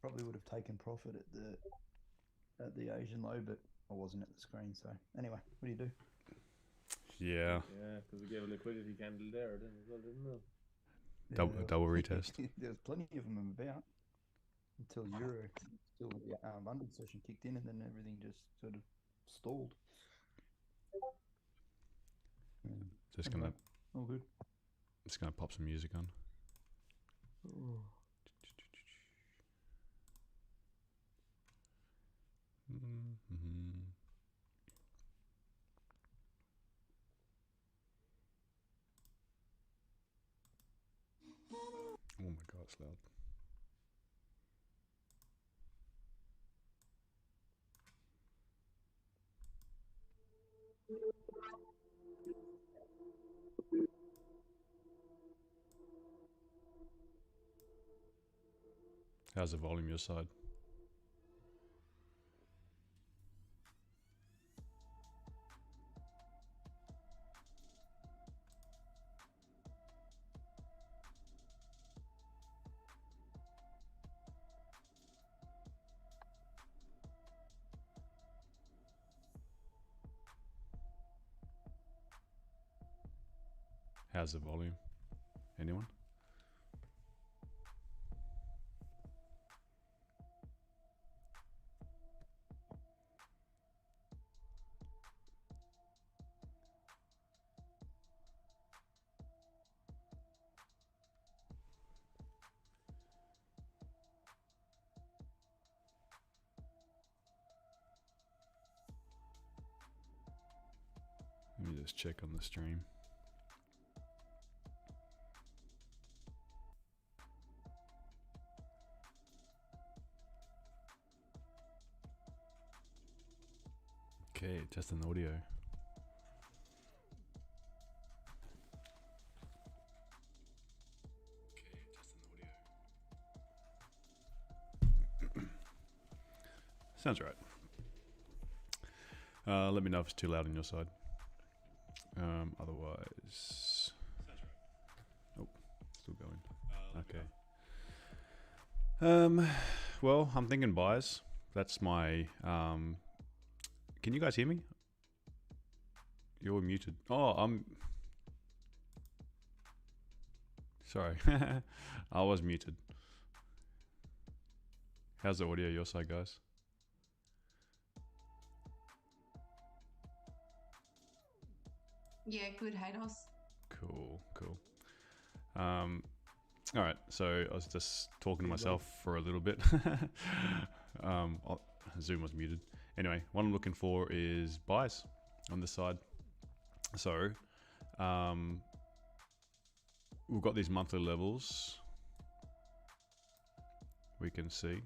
probably would have taken profit at the Asian low, but I wasn't at the screen. So anyway, what do you do? Yeah, Yeah, because we gave a liquidity candle there then as well, didn't it? double retest. There's plenty of them about until Euro, still the London session kicked in, and then everything just sort of stalled. Just Anyway, gonna all good. pop some music on. Oh. Mm-hmm. Oh my god, it's loud. How's the volume your side? How's the volume? Anyone? Let me just check on the stream. Okay, just an audio. Sounds right. Let me know if it's too loud on your side. Otherwise, oh, still going. Okay. Well, I'm thinking buys. That's my. Can you guys hear me? You're muted. Oh, I'm. Sorry, I was muted. How's the audio your side, guys? Yeah, good, Haydos. Cool, cool. All right, so I was just talking to myself for a little bit. Zoom was muted. Anyway, what I'm looking for is buys on this side. So, we've got these monthly levels. We can see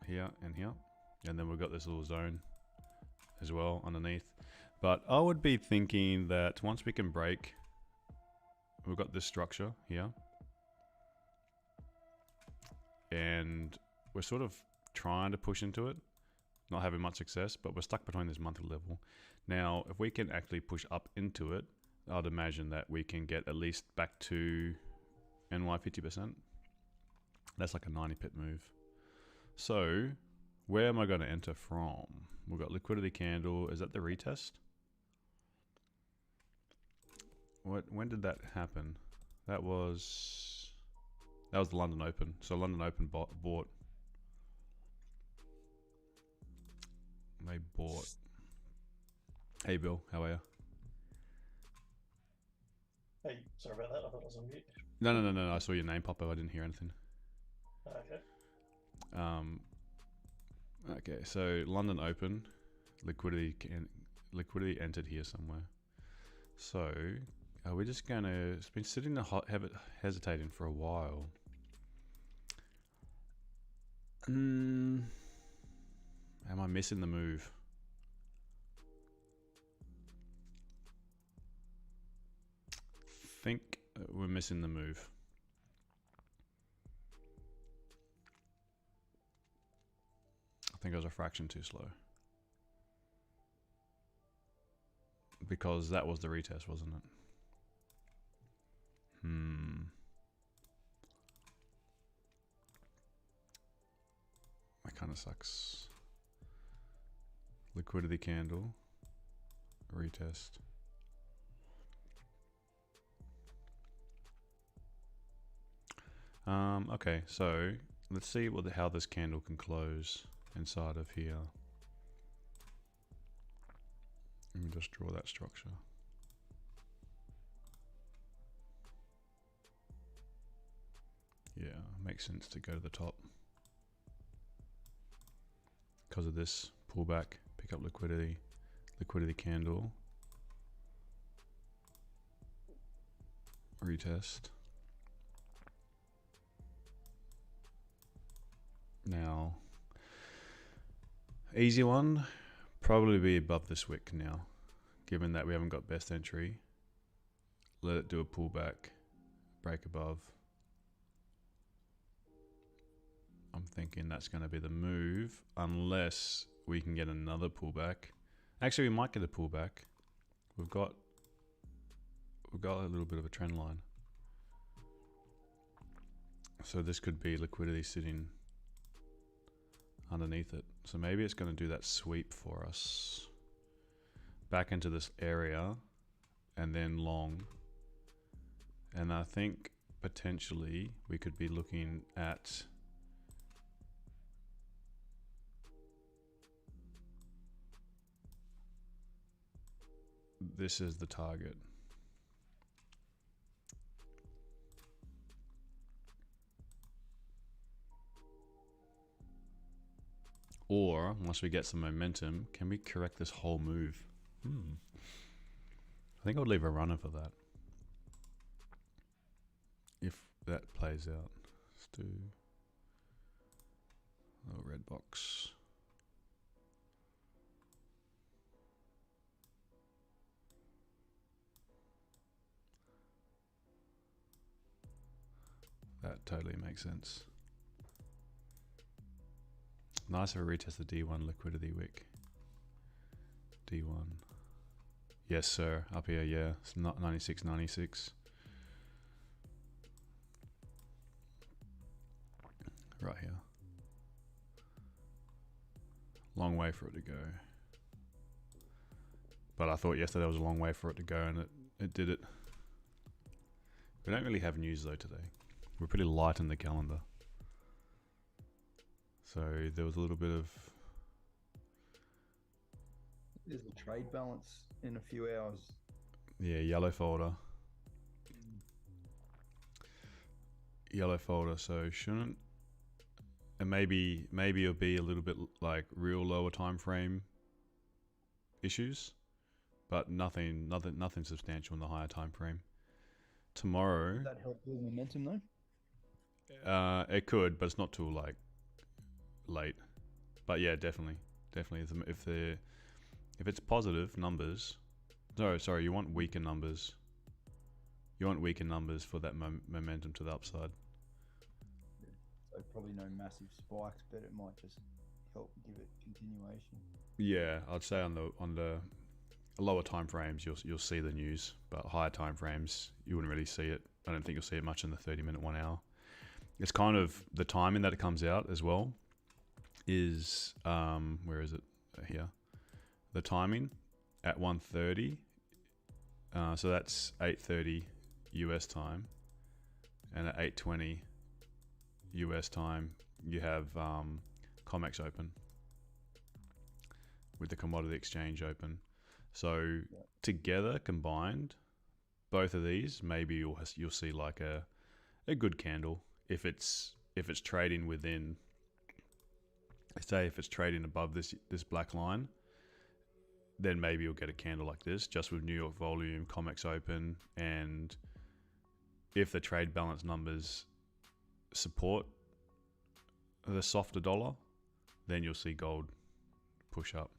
here and here, and then we've got this little zone as well underneath. But I would be thinking that once we can break, we've got this structure here, and we're sort of trying to push into it, not having much success, but we're stuck between this monthly level. Now, if we can actually push up into it, I'd imagine that we can get at least back to NY 50%. That's like a 90 pip move. So, where am I going to enter from? We've got liquidity candle. Is that the retest? When did that happen? That was the London Open. So London Open bought. They bought. Hey Bill, how are you? Hey, sorry about that. I thought I was on mute. No. I saw your name pop up. I didn't hear anything. Okay. Okay. So London Open, liquidity entered here somewhere. So are we just gonna? It's been sitting there hesitating for a while. Am I missing the move? Think we're missing the move. I think I was a fraction too slow. Because that was the retest, wasn't it? kind of sucks. Liquidity candle, retest. Okay, so let's see how this candle can close inside of here. Let me just draw that structure. Yeah, makes sense to go to the top because of this pullback, pick up liquidity, liquidity candle, retest. Now, easy one, probably be above this wick now, given that we haven't got best entry. Let it do a pullback, break above. I'm thinking that's going to be the move, unless we can get another pullback. Actually, we might get a pullback. We've got a little bit of a trend line. So this could be liquidity sitting underneath it. So maybe it's going to do that sweep for us back into this area and then long. And I think potentially we could be looking at this is the target. Or, once we get some momentum, can we correct this whole move? I think I would leave a runner for that. If that plays out. Let's do a little red box. That totally makes sense. Nice if I retest the D1 liquidity wick. D1. Yes, sir. Up here, yeah. It's not 96.96. Right here. Long way for it to go. But I thought yesterday was a long way for it to go, and it did it. We don't really have news though today. We're pretty light in the calendar. So there was a little bit of... There's a trade balance in a few hours. Yeah, yellow folder. Yellow folder, so shouldn't... And maybe it'll be a little bit like real lower time frame issues, but nothing substantial in the higher time frame. Tomorrow... Does that help build momentum though? It could, but it's not till like late. But yeah, definitely. If it's positive numbers, sorry, you want weaker numbers. You want weaker numbers for that momentum to the upside. So probably no massive spikes, but it might just help give it continuation. Yeah, I'd say on the lower time frames you'll see the news, but higher time frames you wouldn't really see it. I don't think you'll see it much in the 30-minute, 1 hour. It's kind of the timing that it comes out as well. Is where is it? Here. The timing at 1:30. So that's 8:30 US time, and at 8:20 US time you have COMEX open with the commodity exchange open. So together combined, both of these, maybe you'll see like a good candle if it's trading within. Say if it's trading above this black line, then maybe you'll get a candle like this, just with New York volume, COMEX open, and if the trade balance numbers support the softer dollar, then you'll see gold push up.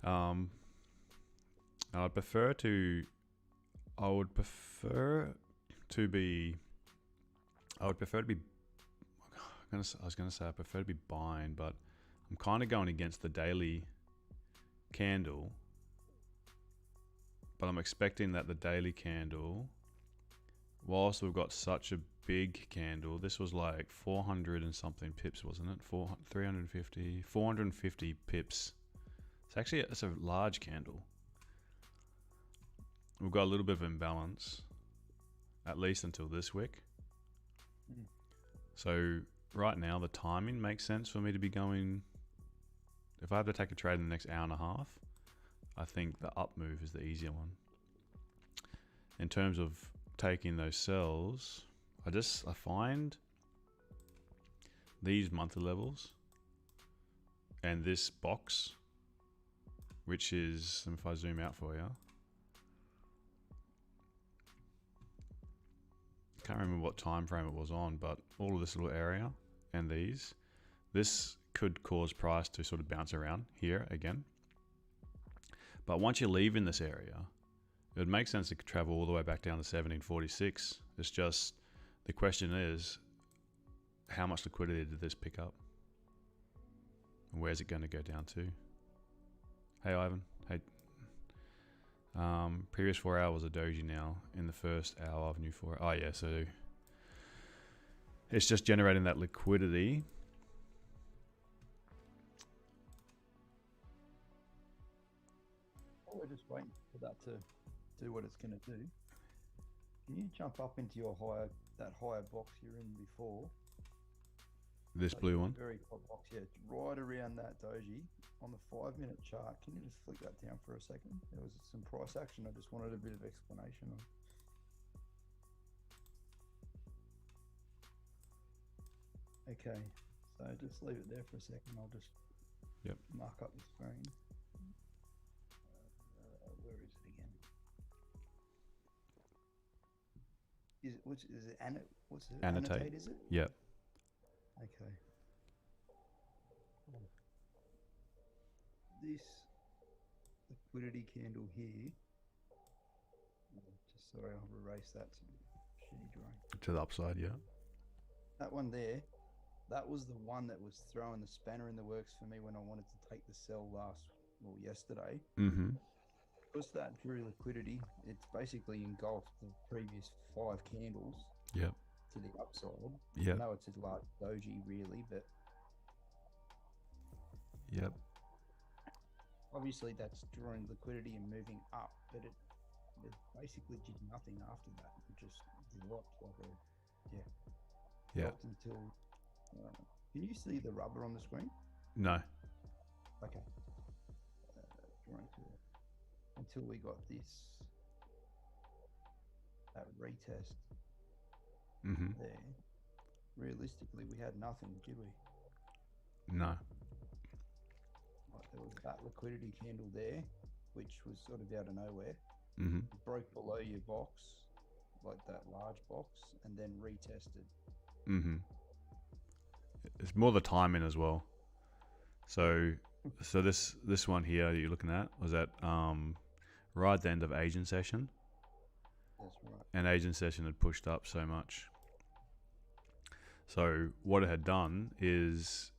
I would prefer to be I was going to say I prefer to be buying, but I'm kind of going against the daily candle. But I'm expecting that the daily candle, whilst we've got such a big candle. This was like 400 and something pips, wasn't it? 450 pips. It's a large candle. We've got a little bit of imbalance, at least until this wick. So right now the timing makes sense for me to be going. If I have to take a trade in the next hour and a half, I think the up move is the easier one. In terms of taking those sells, I find these monthly levels and this box, which is, if I zoom out for you, can't remember what time frame it was on, but all of this little area and this could cause price to sort of bounce around here again. But once you leave in this area, it would make sense to travel all the way back down to 1746. It's just, the question is, how much liquidity did this pick up? And where's it going to go down to? Hey, Ivan. Hey. Previous 4 hours a doji now. In the first hour of new 4. Oh yeah, so it's just generating that liquidity. We're just waiting for that to do what it's going to do. Can you jump up into your that higher box you're in before? This blue one? Very top box, yeah. It's right around that doji on the 5-minute chart. Can you just flick that down for a second? There was some price action. I just wanted a bit of explanation on. Okay, so just leave it there for a second. I'll just mark up the screen. Where is it again? What's it? Annotate. Annotate, is it? Yep. Okay. This liquidity candle here. Just sorry, I'll erase that. Shitty drawing. To the upside, yeah. That one there. That was the one that was throwing the spanner in the works for me when I wanted to take the sell yesterday. Mm-hmm. Because that drew liquidity, it's basically engulfed the previous 5 candles. Yep. To the upside. Yep. I know it's a large doji really, but yep. Obviously that's drawing liquidity and moving up, but it basically did nothing after that. It just dropped like a dropped until. Can you see the rubber on the screen? No. Okay. Drawing to it until we got that retest. Mm-hmm. There. Realistically, we had nothing, did we? No. Like there was that liquidity candle there, which was sort of out of nowhere. Mm-hmm. Broke below your box, like that large box, and then retested. Mm-hmm. It's more the timing as well. So this one here that you're looking at was at right at the end of Asian session. That's right. And Asian session had pushed up so much. So what it had done is,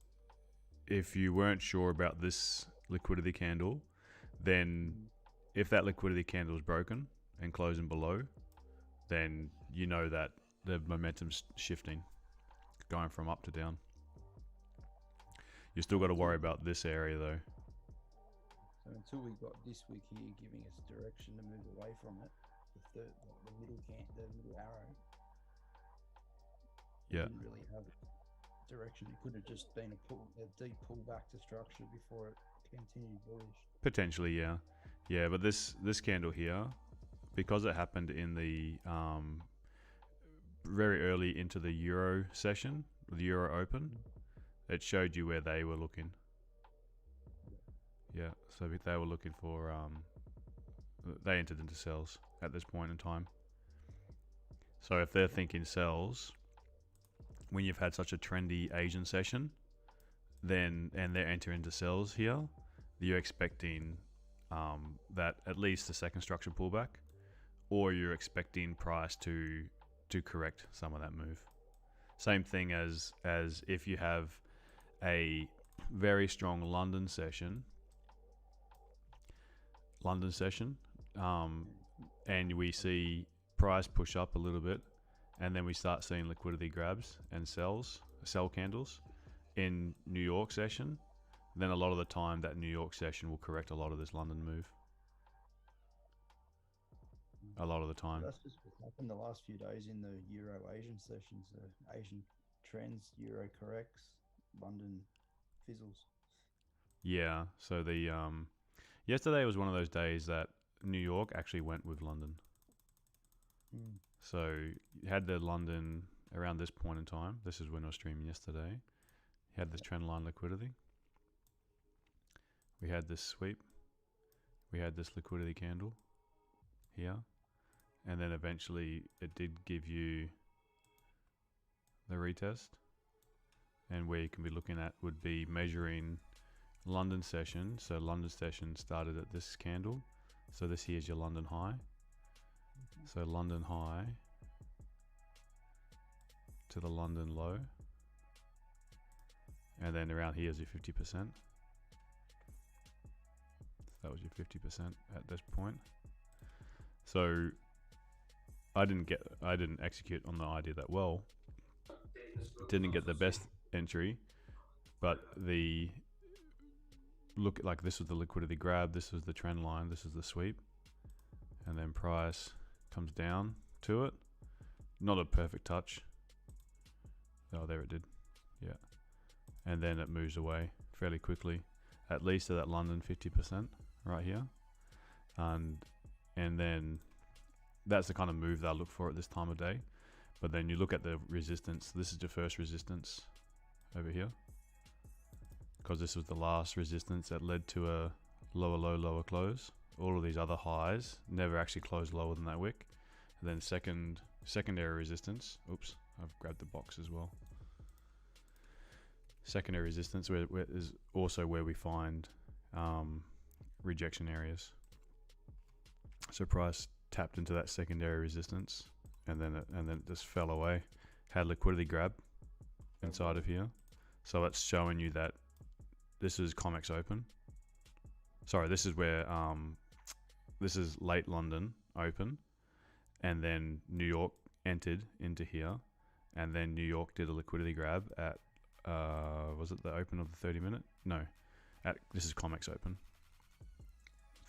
if you weren't sure about this liquidity candle, then if that liquidity candle is broken and closing below, then you know that the momentum's shifting, going from up to down. You still got to worry about this area though. So until we got this wick here giving us direction to move away from it, the middle arrow. Yeah. Didn't really have direction. It could have just been a deep pullback to structure before it continued bullish. Potentially, yeah. Yeah, but this candle here, because it happened in the very early into the Euro session, the Euro Open, it showed you where they were looking. Yeah, so they were looking for, they entered into sells at this point in time. So if they're thinking sells, when you've had such a trendy Asian session, then and they're entering into sells here, you're expecting that at least the second structure pullback, or you're expecting price to correct some of that move. Same thing as if you have a very strong London session, and we see price push up a little bit, and then we start seeing liquidity grabs and sell candles in New York session, then a lot of the time that New York session will correct a lot of this London move. A lot of the time. That's just what happened the last few days in the Euro Asian sessions. The Asian trends, Euro corrects, London fizzles. Yeah, so the yesterday was one of those days that New York actually went with London. So you had the London around this point in time. This is when I was streaming yesterday. You had this trend line liquidity. We had this sweep. We had this liquidity candle here. And then eventually it did give you the retest. And where you can be looking at would be measuring London session. So London session started at this candle. So this here is your London high. So London high to the London low. And then around here is your 50%. So that was your 50% at this point. So I didn't execute on the idea that well. Didn't get the best entry, but the look like this was the liquidity grab, this was the trend line, this is the sweep, and then price comes down to it. Not a perfect touch. Oh, there it did. Yeah. And then it moves away fairly quickly, at least to that London 50% right here. And then that's the kind of move that I look for at this time of day. But then you look at the resistance. This is your first resistance over here, because this was the last resistance that led to a lower low, lower close. All of these other highs never actually closed lower than that wick. And then secondary resistance. Oops, I've grabbed the box as well. Secondary resistance where is also where we find rejection areas. So price tapped into that secondary resistance, and then it just fell away. Had liquidity grab inside of here, so it's showing you that this is COMEX open. Sorry, this is where this is late London open, and then New York entered into here, and then New York did a liquidity grab at was it the open of the 30-minute? No, this is COMEX open.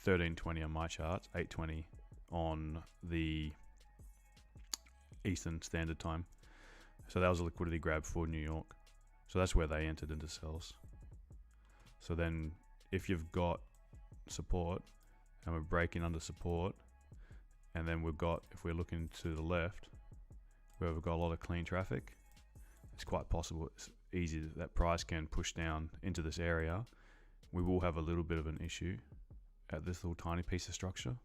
13:20 on my charts, 8:20 on the Eastern Standard Time. So that was a liquidity grab for New York. So that's where they entered into sells. So then if you've got support and we're breaking under support, and then we've got, if we're looking to the left where we've got a lot of clean traffic, it's quite possible, it's easy that price can push down into this area. We will have a little bit of an issue at this little tiny piece of structure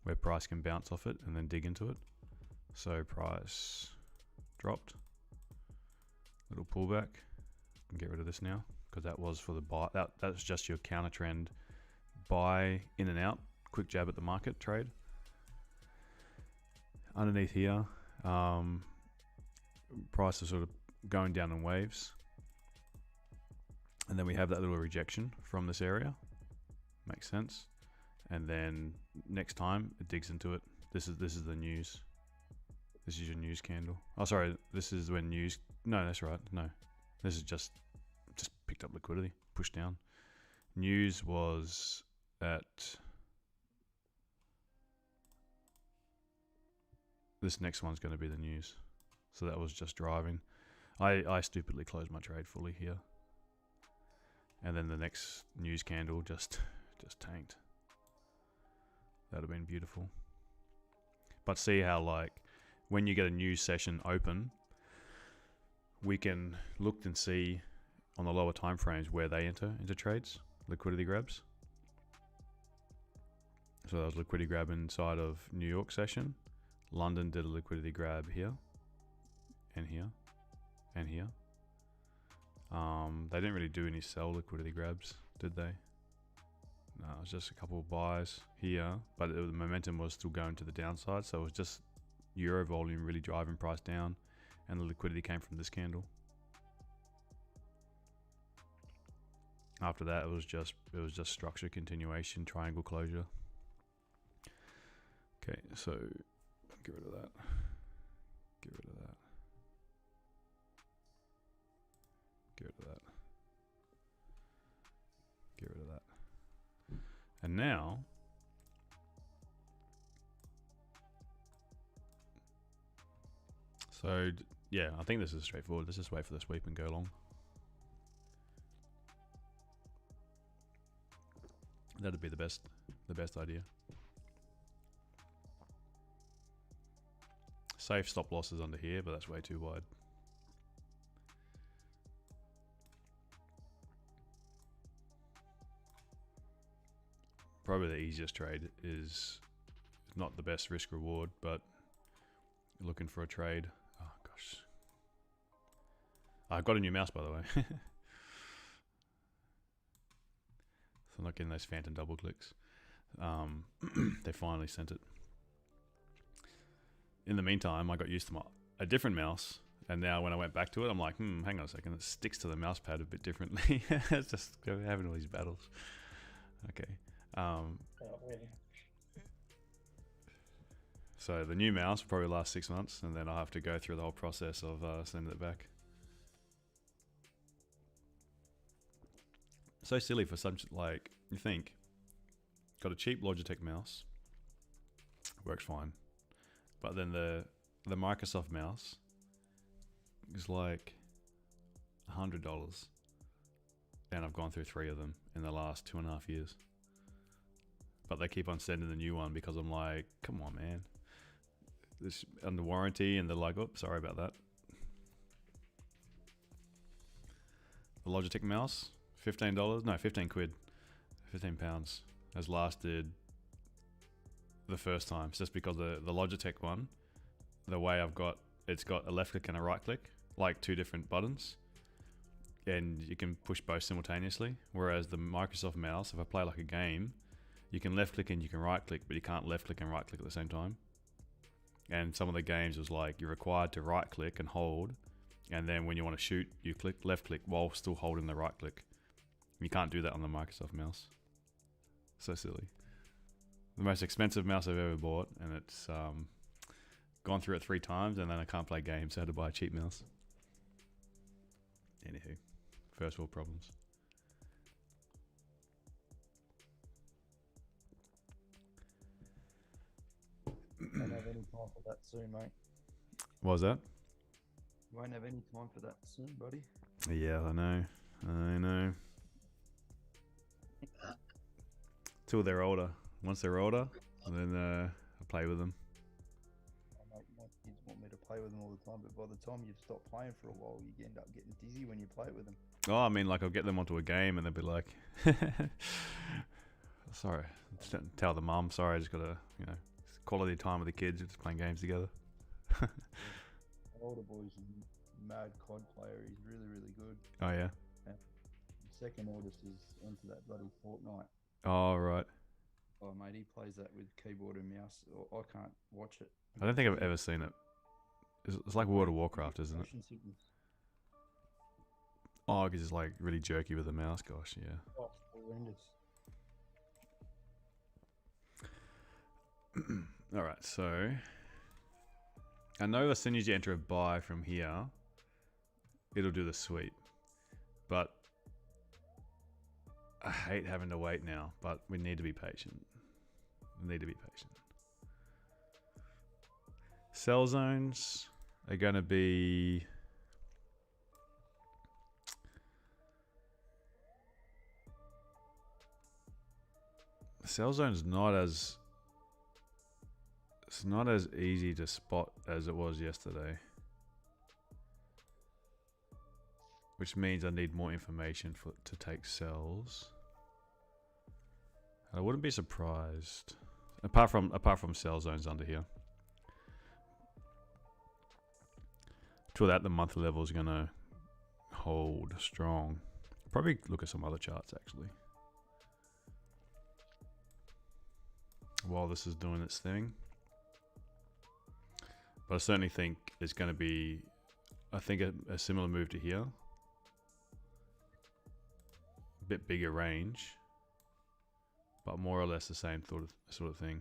where price can bounce off it and then dig into it. So price dropped, little pullback. I can get rid of this now because that was for the buy. That's just your counter trend buy in and out, quick jab at the market trade. Underneath here, price is sort of going down in waves, and then we have that little rejection from this area. Makes sense. And then next time it digs into it. This is the news. This is your news candle. Oh, sorry. This is when news. No, that's right. No, this is just picked up liquidity, pushed down. News was at this next one's going to be the news. So that was just driving. I stupidly closed my trade fully here, and then the next news candle just tanked. That'd have been beautiful. But see how, like, when you get a news session open, we can look and see on the lower time frames where they enter into trades, liquidity grabs. So that was liquidity grab inside of New York session. London did a liquidity grab here, and here, and here. They didn't really do any sell liquidity grabs, did they? No, it was just a couple of buys here, but the momentum was still going to the downside, so it was just euro volume really driving price down, and the liquidity came from this candle. After that, it was just structure continuation, triangle closure. Okay, so get rid of that. now, so yeah, I think this is straightforward. Let's just wait for the sweep and go long. That'd be the best idea. Safe stop losses under here, but that's way too wide. Probably the easiest trade is not the best risk reward, but looking for a trade. Oh gosh, I got a new mouse by the way. So I'm not getting those phantom double clicks. They finally sent it. In the meantime, I got used to a different mouse, and now when I went back to it, I'm like, hang on a second, it sticks to the mouse pad a bit differently. It's just having all these battles. Okay. So the new mouse will probably last 6 months, and then I'll have to go through the whole process of sending it back. So silly for such, like, you think, got a cheap Logitech mouse, works fine. But then the Microsoft mouse is like $100, and I've gone through 3 of them in the last 2.5 years. But they keep on sending the new one because I'm like, come on, man. This under warranty, and they're like, oh, sorry about that. The Logitech mouse, $15, no, 15 quid, 15 pounds, has lasted the first time. It's just because the Logitech one, the way it's got a left click and a right click, like 2 different buttons, and you can push both simultaneously. Whereas the Microsoft mouse, if I play like a game, you can left click and you can right click, but you can't left click and right click at the same time. And some of the games was like you're required to right click and hold, and then when you want to shoot, you click left click while still holding the right click. You can't do that on the Microsoft mouse. So silly. The most expensive mouse I've ever bought, and it's gone through it 3 times, and then I can't play games, so I had to buy a cheap mouse. Anywho, first world problems. Won't have any time for that soon, mate. What was that? Won't have any time for that soon, buddy. Yeah, I know. Till they're older. Once they're older, then I play with them. My kids want me to play with them all the time, but by the time you've stopped playing for a while, you end up getting dizzy when you play with them. Oh, I mean, like, I'll get them onto a game, and they'll be like, sorry, tell the mum, sorry, I just got to, quality time with the kids, just playing games together. My older boy's a mad COD player. He's really, really good. Oh, yeah? And the second oldest is onto that bloody Fortnite. Oh, right. Oh, mate, he plays that with keyboard and mouse. I can't watch it. I don't think I've ever seen it. It's like World of Warcraft, isn't it? Motion sickness. Oh, because it's like really jerky with the mouse. Gosh, yeah. Oh, horrendous. All right, so I know as soon as you enter a buy from here, it'll do the sweep. But I hate having to wait now, but we need to be patient. Sell zones are going to be... Sell zone's not as... It's not as easy to spot as it was yesterday. Which means I need more information to take sells. I wouldn't be surprised. Apart from sell zones under here. To that, the monthly level is going to hold strong. Probably look at some other charts actually. While this is doing its thing. But I certainly think it's going to be, I think a similar move to here. A bit bigger range. But more or less the same sort of thing.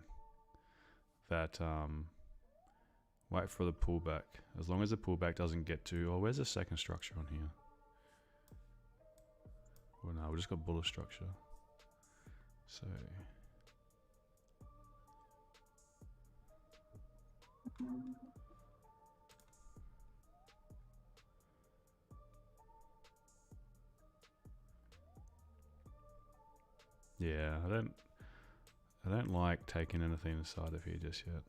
That, wait for the pullback. As long as the pullback doesn't get to, oh, where's the second structure on here? Well, no, we just got bullish structure. So, Yeah, I don't like taking anything inside of here just yet.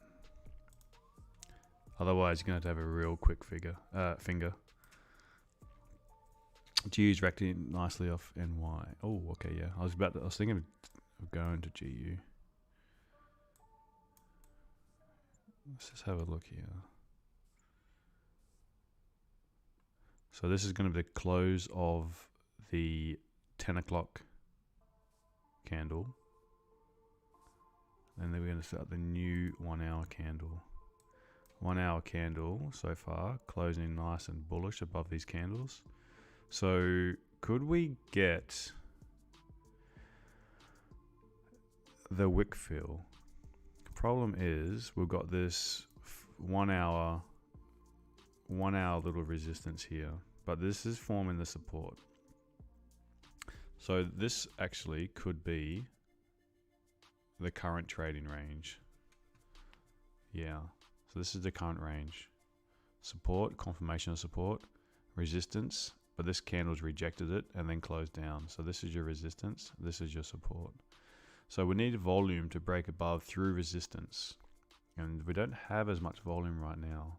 Otherwise, you're going to have a real quick finger. GU's racked in nicely off NY. Oh, okay, yeah. I was thinking of going to GU. Let's just have a look here. So this is going to be the close of the 10 o'clock candle. And then we're going to start the new 1 hour candle. 1 hour candle so far, closing nice and bullish above these candles. So could we get the wick fill? Problem is we've got this 1 hour little resistance here, but this is forming the support. So this actually could be the current trading range. Yeah, so this is the current range. Support, confirmation of support, resistance, but this candle's rejected it and then closed down. So this is your resistance, this is your support. So we need volume to break above through resistance, and we don't have as much volume right now.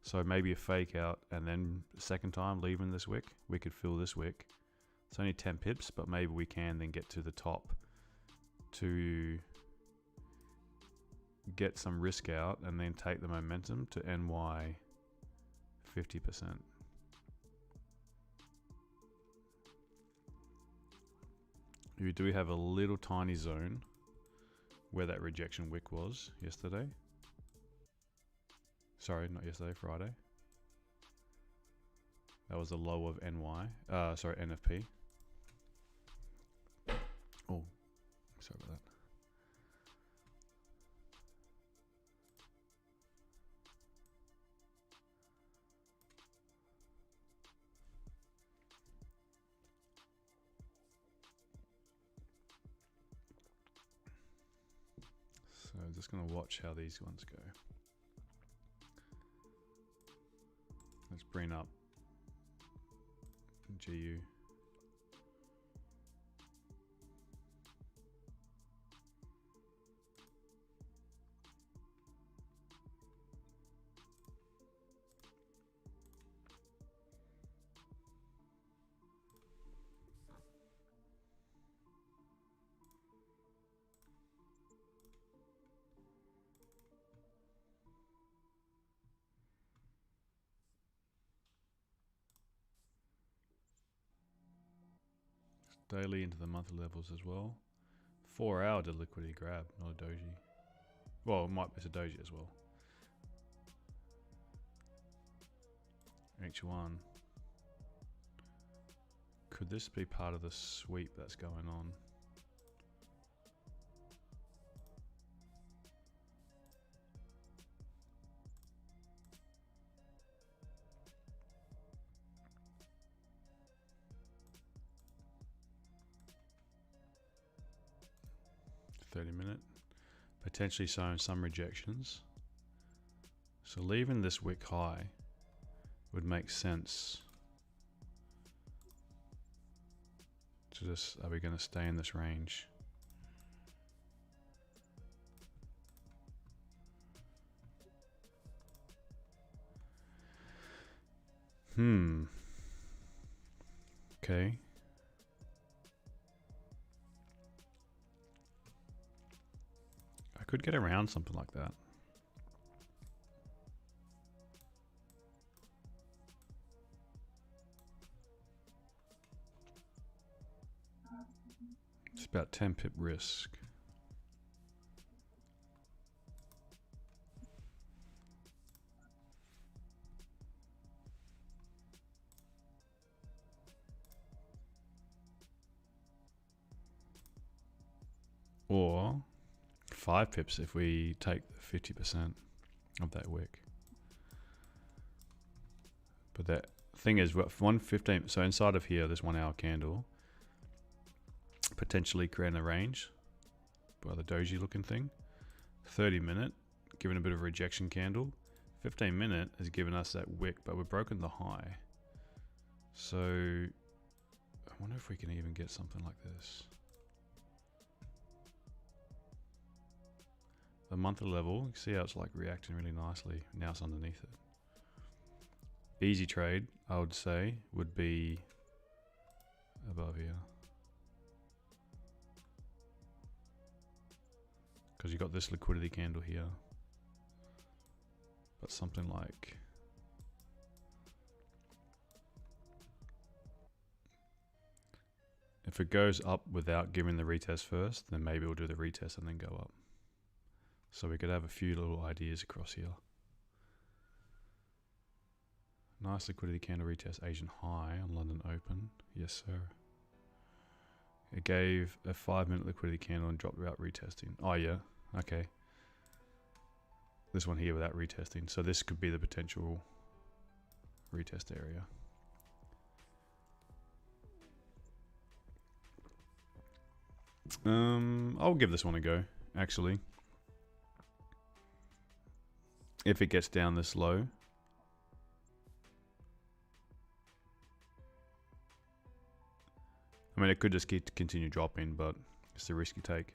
So maybe a fake out and then second time leaving this wick, we could fill this wick. It's only 10 pips, but maybe we can then get to the top to get some risk out and then take the momentum to NY 50%. We do have a little tiny zone where that rejection wick was yesterday. Sorry, not yesterday, Friday. That was the low of NFP. Oh, sorry about that. So I'm just going to watch how these ones go. Let's bring up GU. Daily into the monthly levels as well. 4 hour did liquidity grab, not a doji. Well, it might be a doji as well. H1. Could this be part of the sweep that's going on? Minute, potentially showing some rejections. So leaving this wick high would make sense. To just, are we going to stay in this range? Okay. Could get around something like that. It's about 10 pip risk. Or 5 pips if we take 50% of that wick. But that thing is, 115. So inside of here, this 1 hour candle potentially creating a range by the doji looking thing. 30 minute given a bit of a rejection candle. 15-minute has given us that wick, but we've broken the high. So I wonder if we can even get something like this. The monthly level, you can see how it's like reacting really nicely. Now it's underneath it. Easy trade, I would say, would be above here. Because you got this liquidity candle here. But something like... if it goes up without giving the retest first, then maybe we'll do the retest and then go up. So we could have a few little ideas across here. Nice liquidity candle retest Asian high on London Open. Yes, sir. It gave a 5-minute liquidity candle and dropped without retesting. Oh, yeah. Okay. This one here without retesting. So this could be the potential retest area. I'll give this one a go, actually. If it gets down this low. I mean, it could just continue dropping, but it's the risk you take.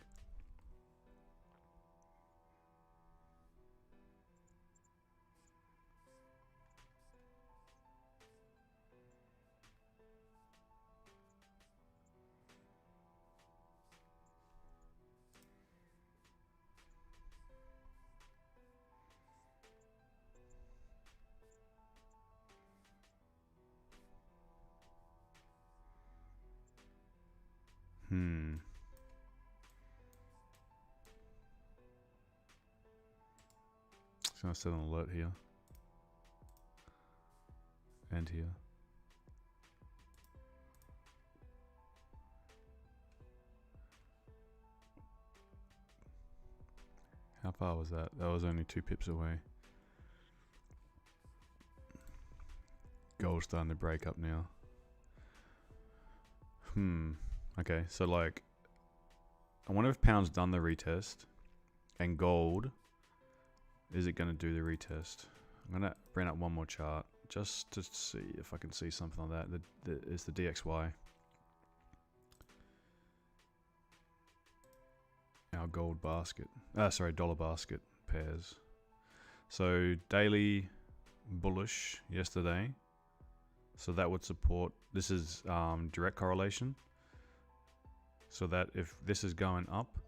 Just gonna set an alert here. And here. How far was that? That was only 2 pips away. Gold's starting to break up now. Okay, so like, I wonder if pound's done the retest, and gold, is it going to do the retest? I'm going to bring up one more chart just to see if I can see something like that. It's the DXY. Our gold basket, sorry, dollar basket pairs. So daily bullish yesterday. So that would support, this is direct correlation. So that if this is going up,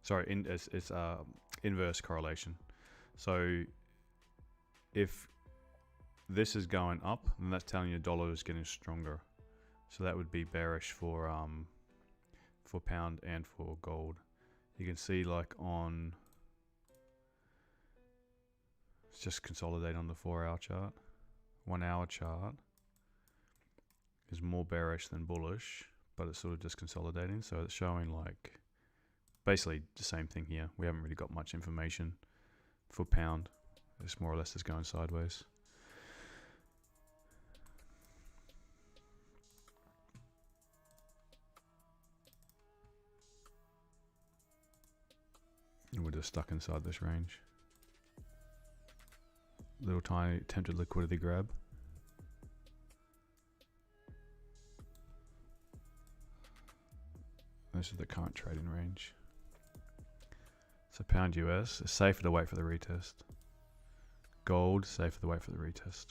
sorry, it's inverse correlation. So if this is going up, then that's telling you the dollar is getting stronger. So that would be bearish for pound and for gold. You can see like on, it's just consolidate on the 4-hour chart. 1-hour chart is more bearish than bullish, but it's sort of just consolidating. So it's showing like basically the same thing here. We haven't really got much information for pound. It's more or less just going sideways. And we're just stuck inside this range. Little tiny attempted liquidity grab. This is the current trading range. So pound US is safer to wait for the retest. Gold, safer to wait for the retest.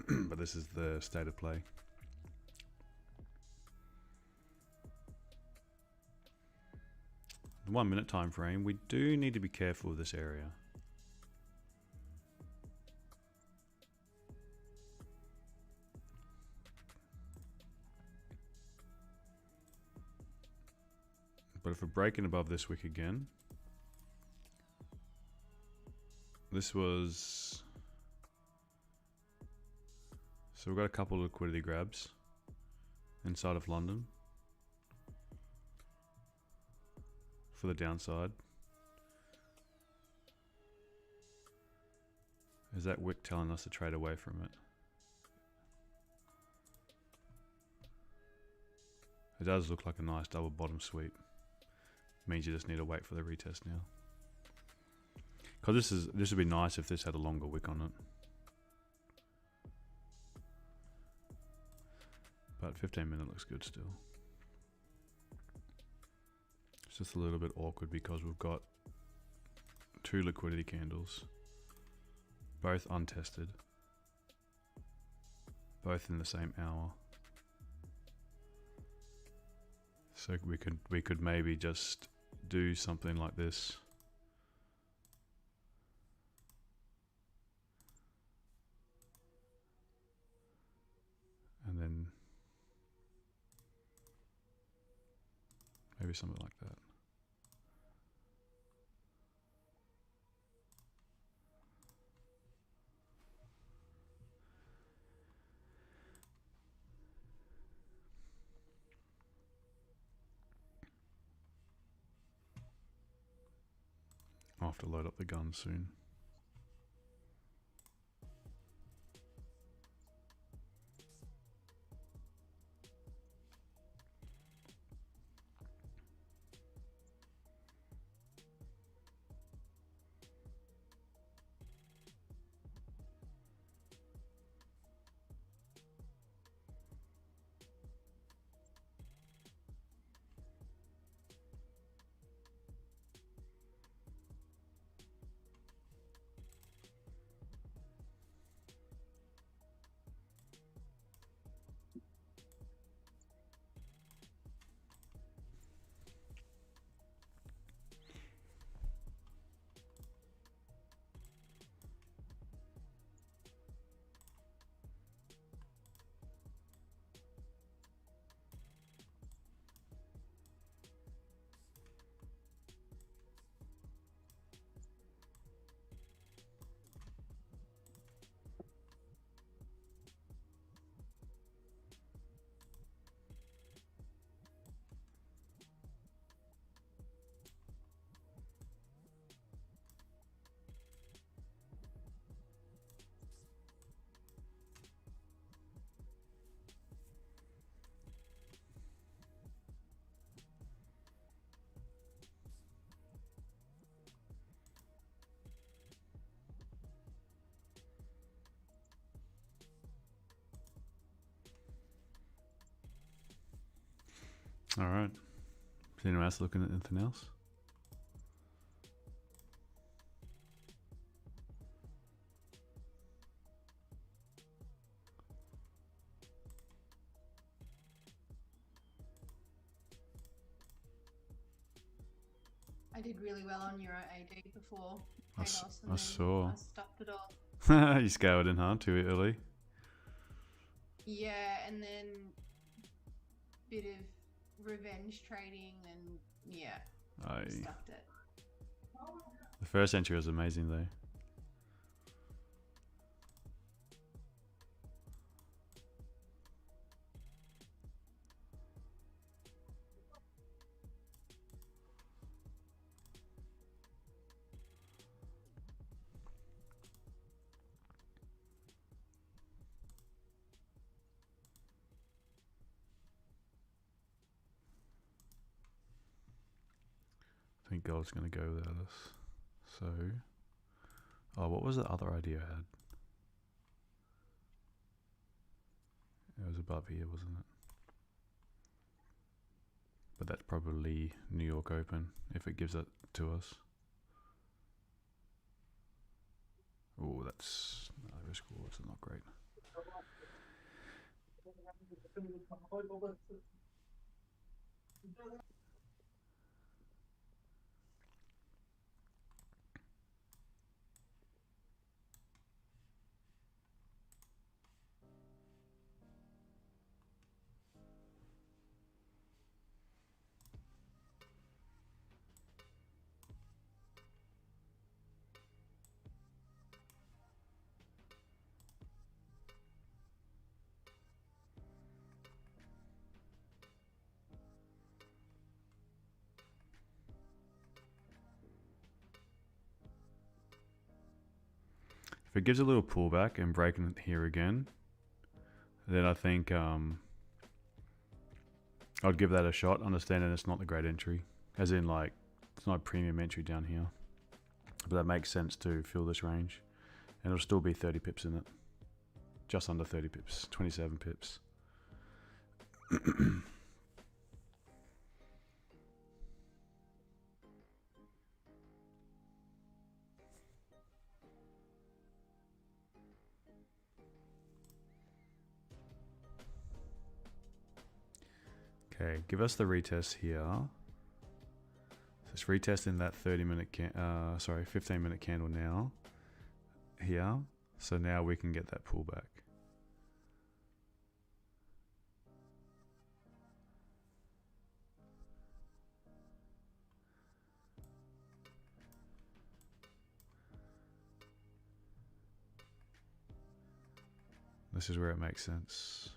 But this is the state of play. The 1 minute time frame, we do need to be careful of this area. But if we're breaking above this wick again, this was, so we've got a couple of liquidity grabs inside of London for the downside. Is that wick telling us to trade away from it? It does look like a nice double bottom sweep. Means you just need to wait for the retest now. Because this would be nice if this had a longer wick on it. But 15-minute looks good still. It's just a little bit awkward because we've got two liquidity candles, both untested, both in the same hour. So we could maybe just do something like this. And then maybe something like that. I'll have to load up the gun soon. All right. Is anyone else looking at anything else? I did really well on Euro AD before I Haydos, and then saw. I stopped it all. You scoured in, huh? Too early. Yeah, and then bit of revenge trading, and yeah, stuffed it. The first entry was amazing though. I think gold's going to go without us. So, oh, what was the other idea I had? It was above here, wasn't it? But that's probably New York Open if it gives it to us. Oh, that's risk rewards are not great. If it gives a little pullback and breaking it here again, then I think I'd give that a shot, understanding it's not the great entry. As in, like, it's not a premium entry down here. But that makes sense to fill this range. And it'll still be 30 pips in it. Just under 30 pips, 27 pips. Okay, give us the retest here. It's retesting that 15-minute candle now. Here. So now we can get that pullback. This is where it makes sense.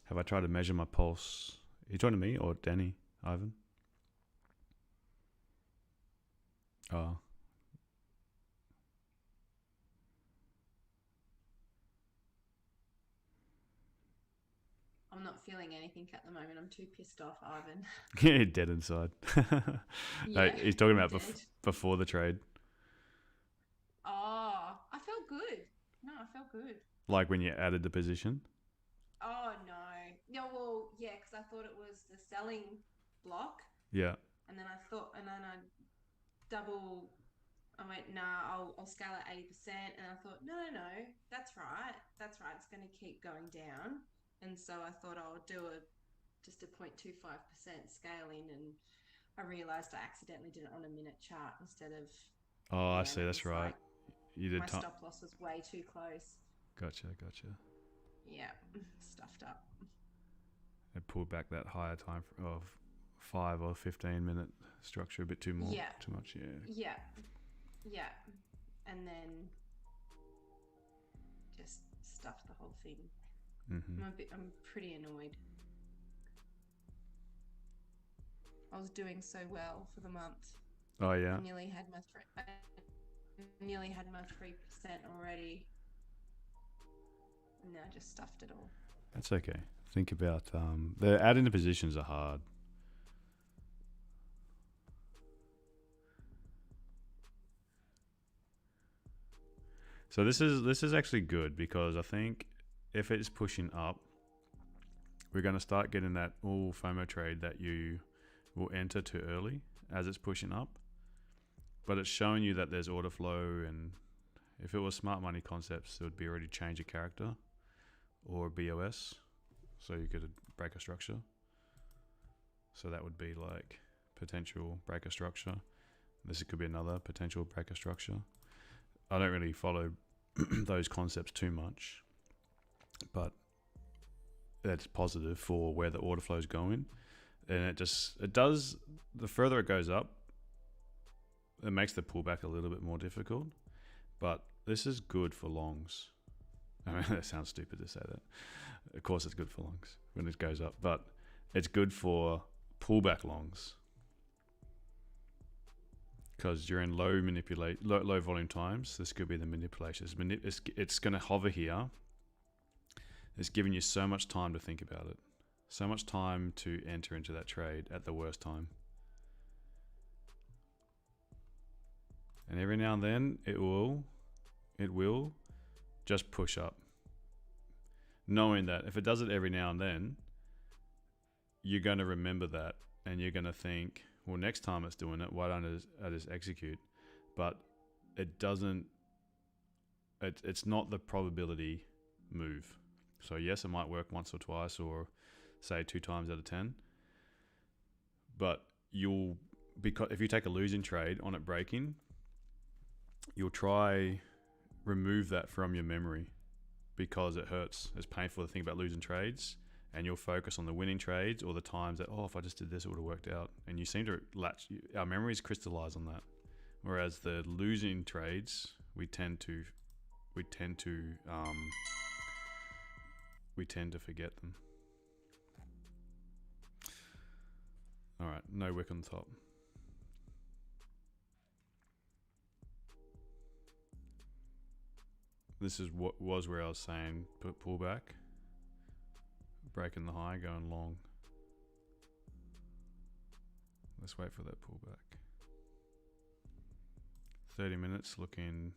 Have I tried to measure my pulse? Are you talking to me or Danny, Ivan? Oh. I'm not feeling anything at the moment. I'm too pissed off, Ivan. Yeah, dead inside. Yeah, he's talking about dead. before the trade. Oh, I felt good. No, I felt good. Like when you added the position? Oh, no. No, well, yeah, because I thought it was the selling block. Yeah. And then I went, nah, I'll scale at 80%. And I thought, no, that's right. That's right. It's going to keep going down. And so I thought I'll do just a 0.25% scaling. And I realized I accidentally did it on a minute chart instead of. Oh, I see. That's right. Like, you did. My stop loss was way too close. Gotcha. Yeah, stuffed up. It pulled back that higher time of 5 or 15-minute structure a bit too much. Yeah. And then just stuffed the whole thing. Mm-hmm. I'm pretty annoyed. I was doing so well for the month. Oh yeah. I nearly had my 3% already. And now I just stuffed it all. That's okay. Think about the adding the positions are hard. So this is actually good because I think if it's pushing up, we're going to start getting that FOMO trade that you will enter too early as it's pushing up. But it's showing you that there's order flow, and if it was smart money concepts, it would be already change a character or BOS. So you could break a structure. So that would be like potential breaker structure. This could be another potential breaker structure. I don't really follow those concepts too much, but that's positive for where the order flow is going. And it does, the further it goes up, it makes the pullback a little bit more difficult, but this is good for longs. I mean, that sounds stupid to say that. Of course it's good for longs when it goes up, but it's good for pullback longs. Because during low volume times, this could be the manipulation. It's going to hover here. It's giving you so much time to think about it. So much time to enter into that trade at the worst time. And every now and then, it will just push up. knowing that if it does it every now and then, you're going to remember that, and you're going to think, well, next time it's doing it, why don't I just execute? But it doesn't. It's not the probability move. So yes, it might work once or twice, or say 2 times out of 10. But because if you take a losing trade on it breaking, you'll try remove that from your memory, because it hurts. It's painful to think about losing trades, and you'll focus on the winning trades or the times that, oh, if I just did this, it would have worked out. And you seem to our memories crystallize on that. Whereas the losing trades, we tend to forget them. All right, no wick on the top. This is what was where I was saying put pullback, breaking the high, going long. Let's wait for that pullback. 30 minutes looking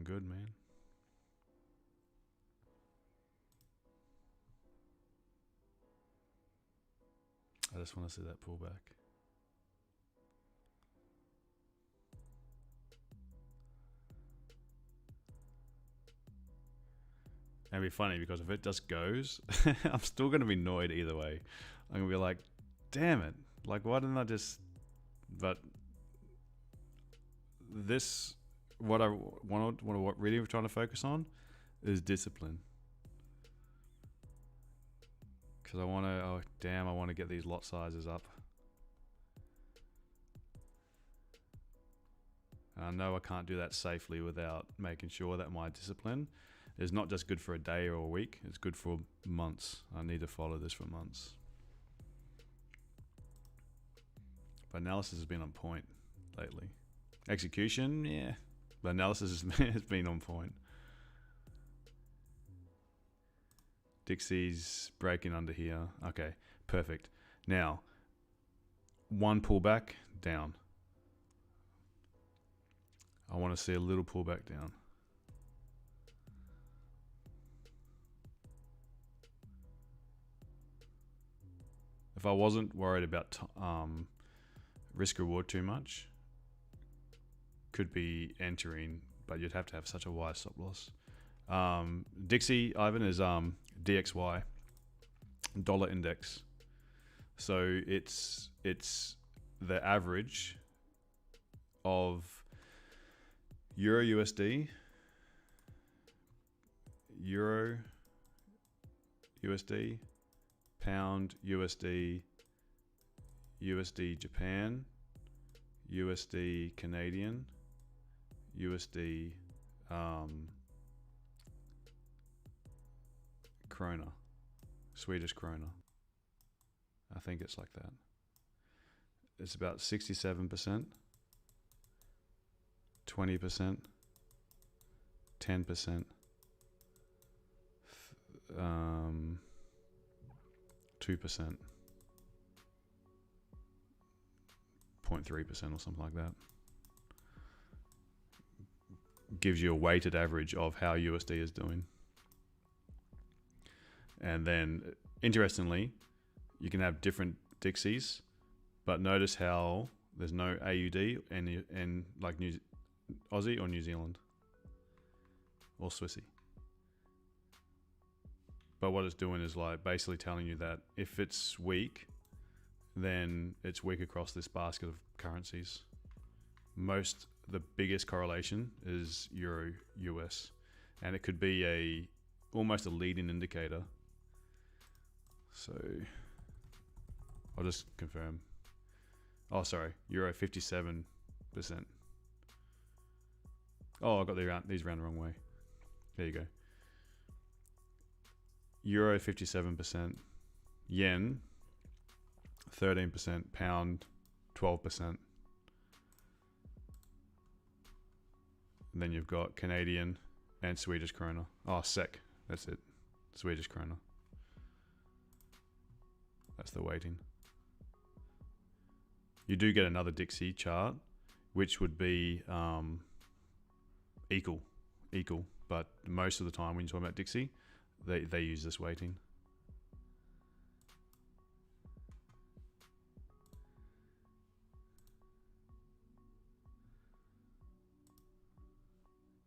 good, man. I just want to see that pullback. And it'd be funny because if it just goes, I'm still going to be annoyed either way. I'm going to be like, damn it. Like, why didn't I just... But this, what really trying to focus on is discipline. Because I want to, I want to get these lot sizes up. And I know I can't do that safely without making sure that my discipline is not just good for a day or a week, it's good for months. I need to follow this for months. But analysis has been on point lately. Execution, yeah. But analysis has been on point. Dixie's breaking under here. Okay, perfect. Now, one pullback down. I want to see a little pullback down. If I wasn't worried about risk reward too much, could be entering, but you'd have to have such a wide stop loss. Dixie, Ivan, is DXY, dollar index. So it's the average of Euro USD, Euro USD, Pound USD, USD Japan, USD Canadian, USD krona, Swedish krona. I think it's like that. It's about 67%, 20%, 10%, 2%, 0.3% or something like that. Gives you a weighted average of how USD is doing. And then, interestingly, you can have different Dixies, but notice how there's no AUD and like Aussie or New Zealand or Swissy. But what it's doing is like basically telling you that if it's weak, then it's weak across this basket of currencies. The biggest correlation is Euro US, and it could be almost a leading indicator. So I'll just confirm. Oh, sorry, Euro 57%. Oh, I got these round the wrong way. There you go. Euro 57%, yen 13%, pound 12%. And then you've got Canadian and Swedish krona. Oh, SEK, that's it. Swedish krona. That's the weighting. You do get another Dixie chart, which would be equal equal, but most of the time when you're talking about Dixie, they use this weighting.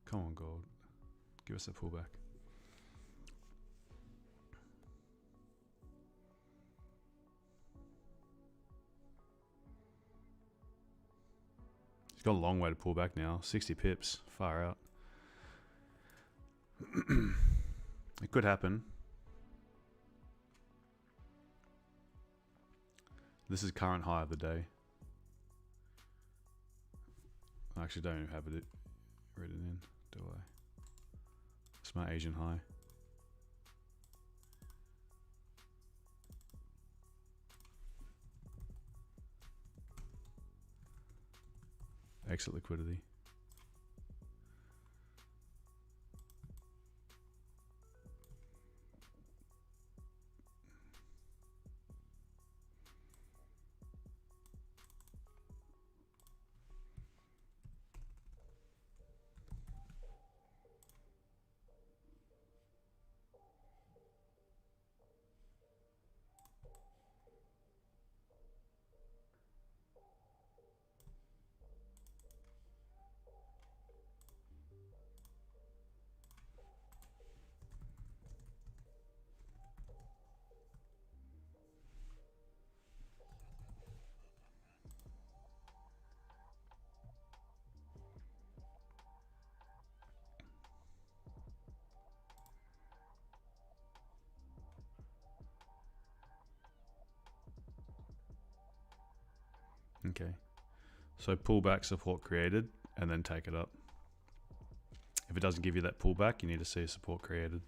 Come on, gold. Give us a pullback. It's got a long way to pull back now. 60 pips. Far out. It could happen. This is current high of the day. I actually don't even have it written in, do I? It's my Asian high. Exit liquidity. Okay, so pullback support created and then take it up. If it doesn't give you that pullback, you need to see a support created,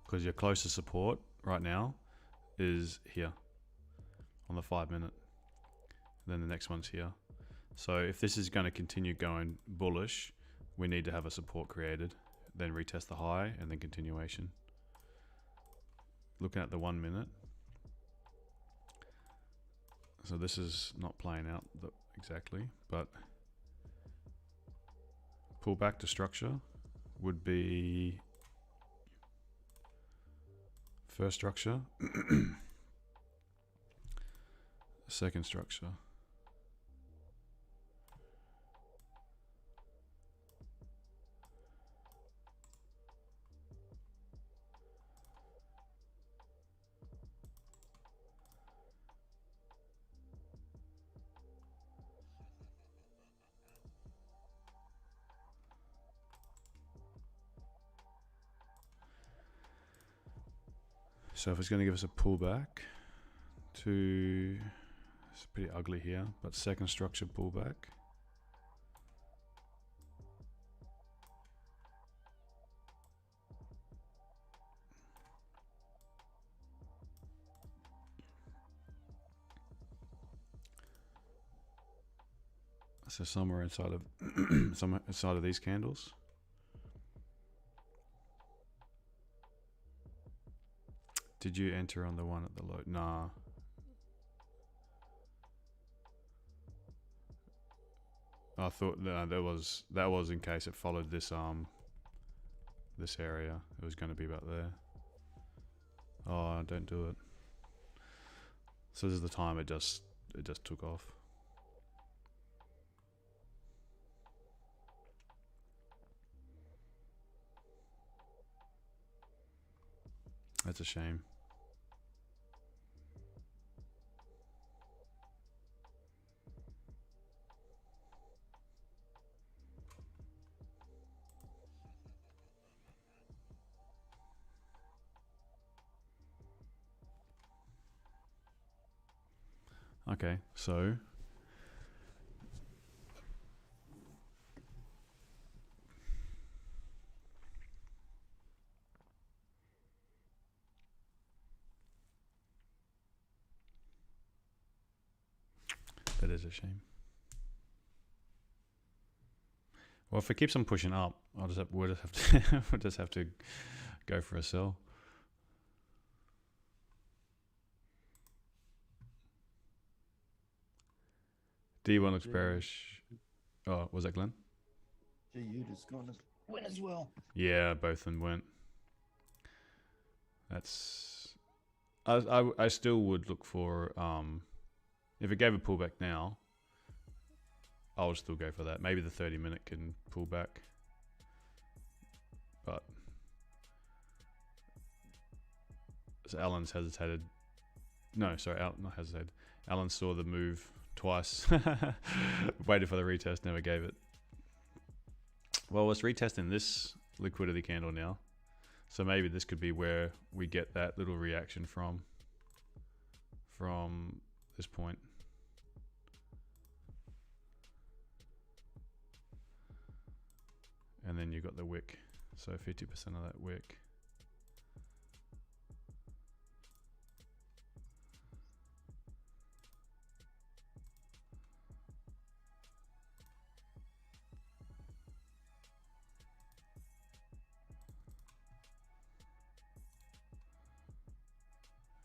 because your closest support right now is here on the 5 minute, then the next one's here. So if this is going to continue going bullish, we need to have a support created, then retest the high and then continuation. Looking at the 1 minute, so this is not playing out exactly, but pull back to structure would be first structure, second structure. So if it's going to give us a pullback to, it's pretty ugly here, but second structure pullback. So somewhere inside of somewhere inside of these candles. Did you enter on the one at the low? Nah. I thought that was in case it followed this this area. It was going to be about there. Oh, don't do it. So this is the time it just took off. That's a shame. Okay, so that is a shame. Well, if it keeps on pushing up, we'll just have to we'll just have to go for a sell. D1 looks bearish. Oh, was that Glenn? GU just gone to win as well. Yeah, both of them went. That's. I still would look for if it gave a pullback now, I would still go for that. Maybe the 30-minute can pull back, but so Alan's hesitated. No, sorry, not hesitated. Alan saw the move twice, waited for the retest, never gave it. Well, let's retesting this liquidity candle now. So maybe this could be where we get that little reaction from this point. And then you got the wick. So 50% of that wick.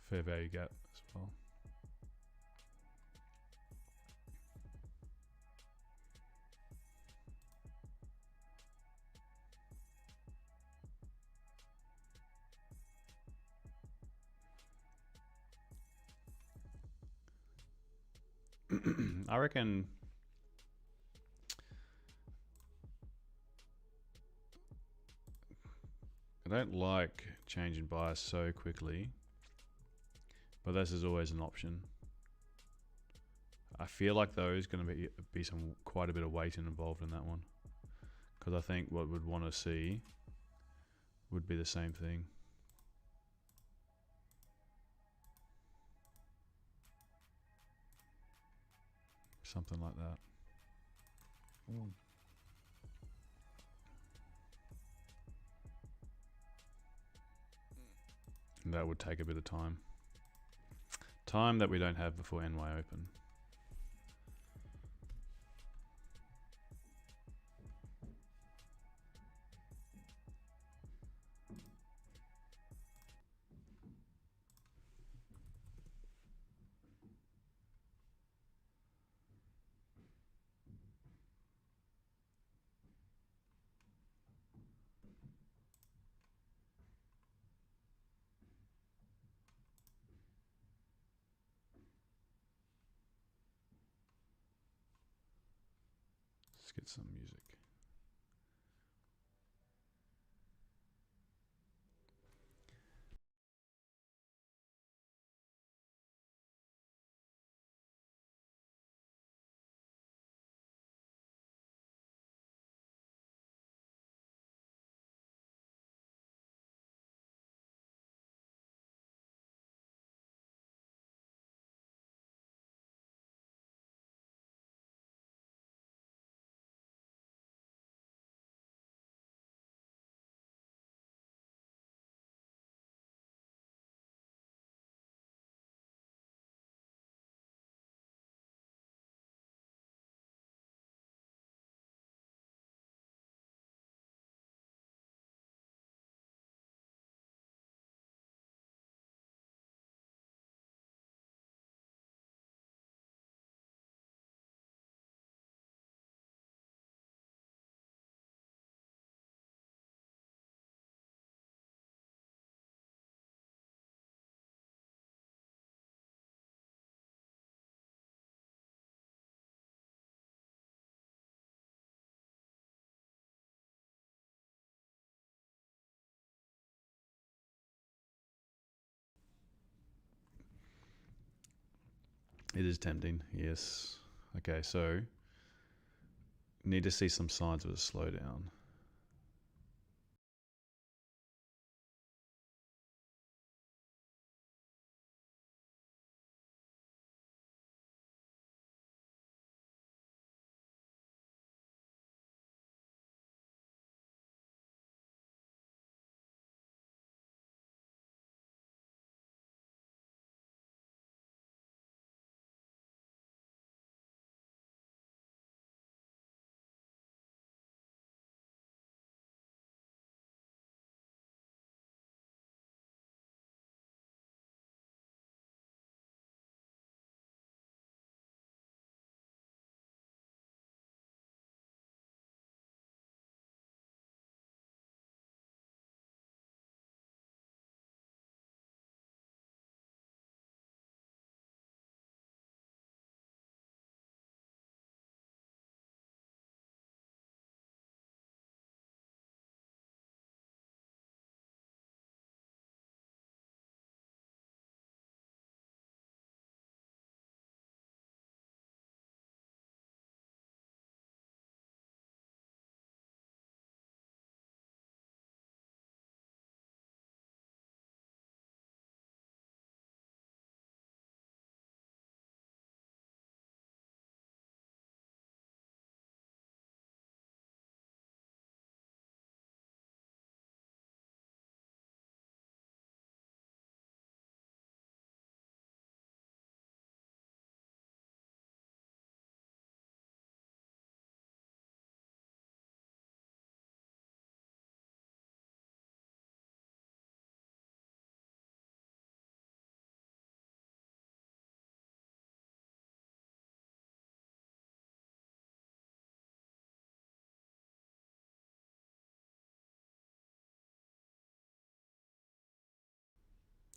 Fair value gap as well. I reckon I don't like changing bias so quickly, but this is always an option. I feel like though is going to be some quite a bit of weighting involved in that one, because I think what we'd want to see would be the same thing. Something like that. Mm. And that would take a bit of time. Time that we don't have before NY open. Let's get some music. It is tempting, yes. Okay, so need to see some signs of a slowdown.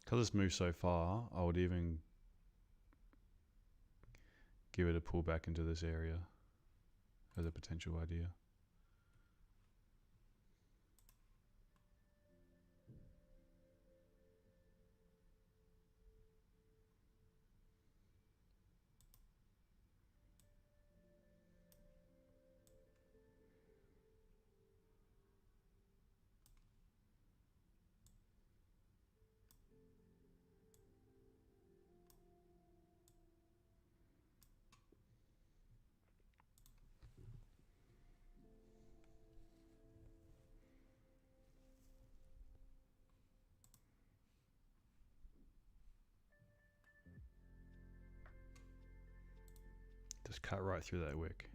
Because it's moved so far, I would even give it a pull back into this area as a potential idea. Just cut right through that wick.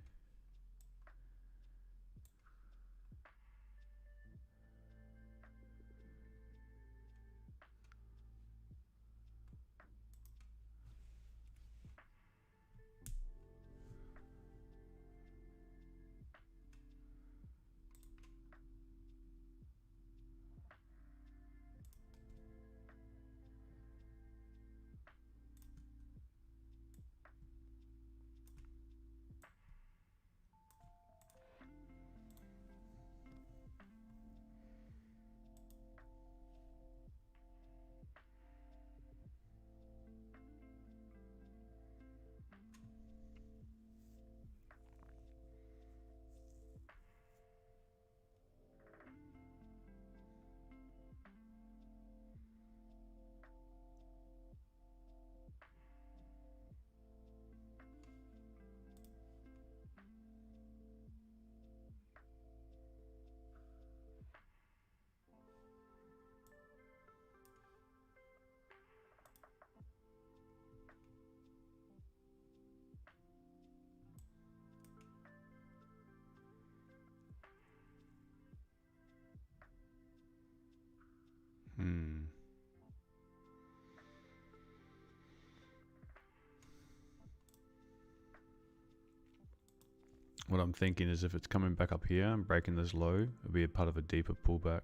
What I'm thinking is if it's coming back up here and breaking this low, it'll be a part of a deeper pullback.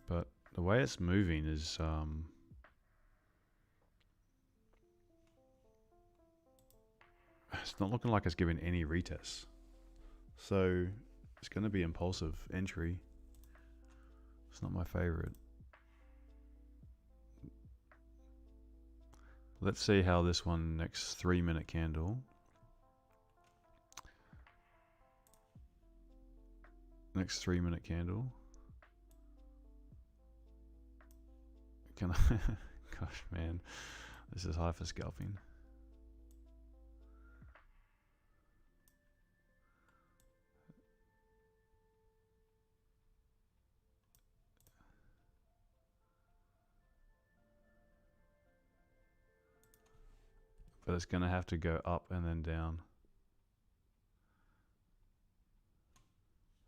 But the way it's moving is it's not looking like it's giving any retests. So it's going to be impulsive entry. It's not my favorite. Let's see how this one next 3-minute candle. Next 3-minute candle. Can I? Gosh, man, this is high for scalping. But it's going to have to go up and then down.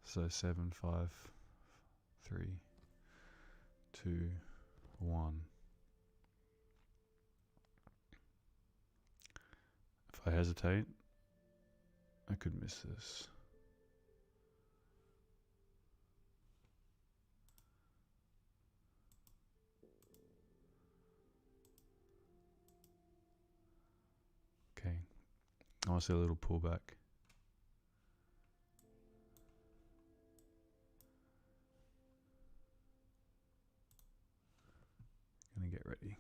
So 7, 5, 3, 2, 1. If I hesitate, I could miss this. Okay, I want to see a little pullback. Gonna get ready.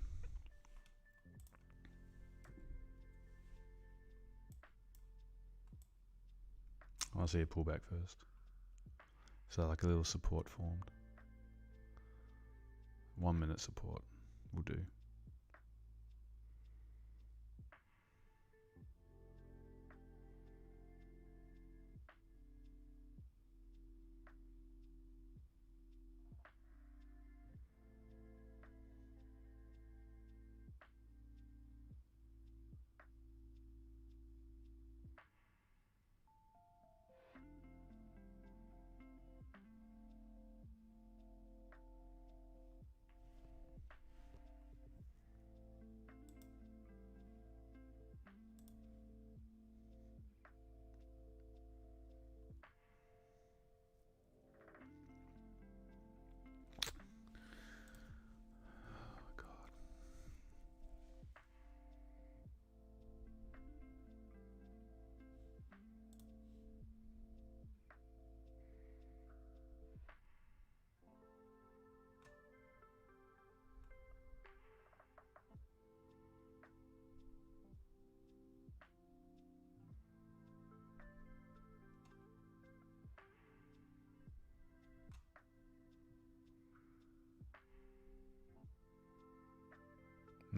I want to see a pullback first. So like a little support formed. 1 minute support will do.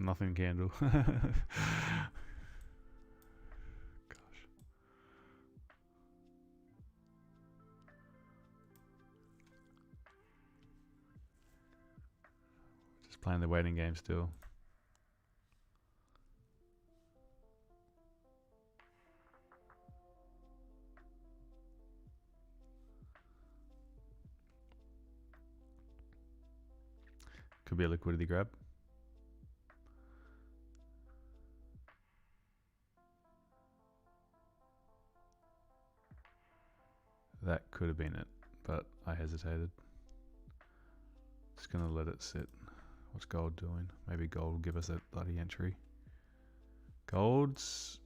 nothing candle. Gosh. Just playing the waiting game still. Could be a liquidity grab. That could have been it, but I hesitated. Just gonna let it sit. What's gold doing? Maybe gold will give us that bloody entry. Gold's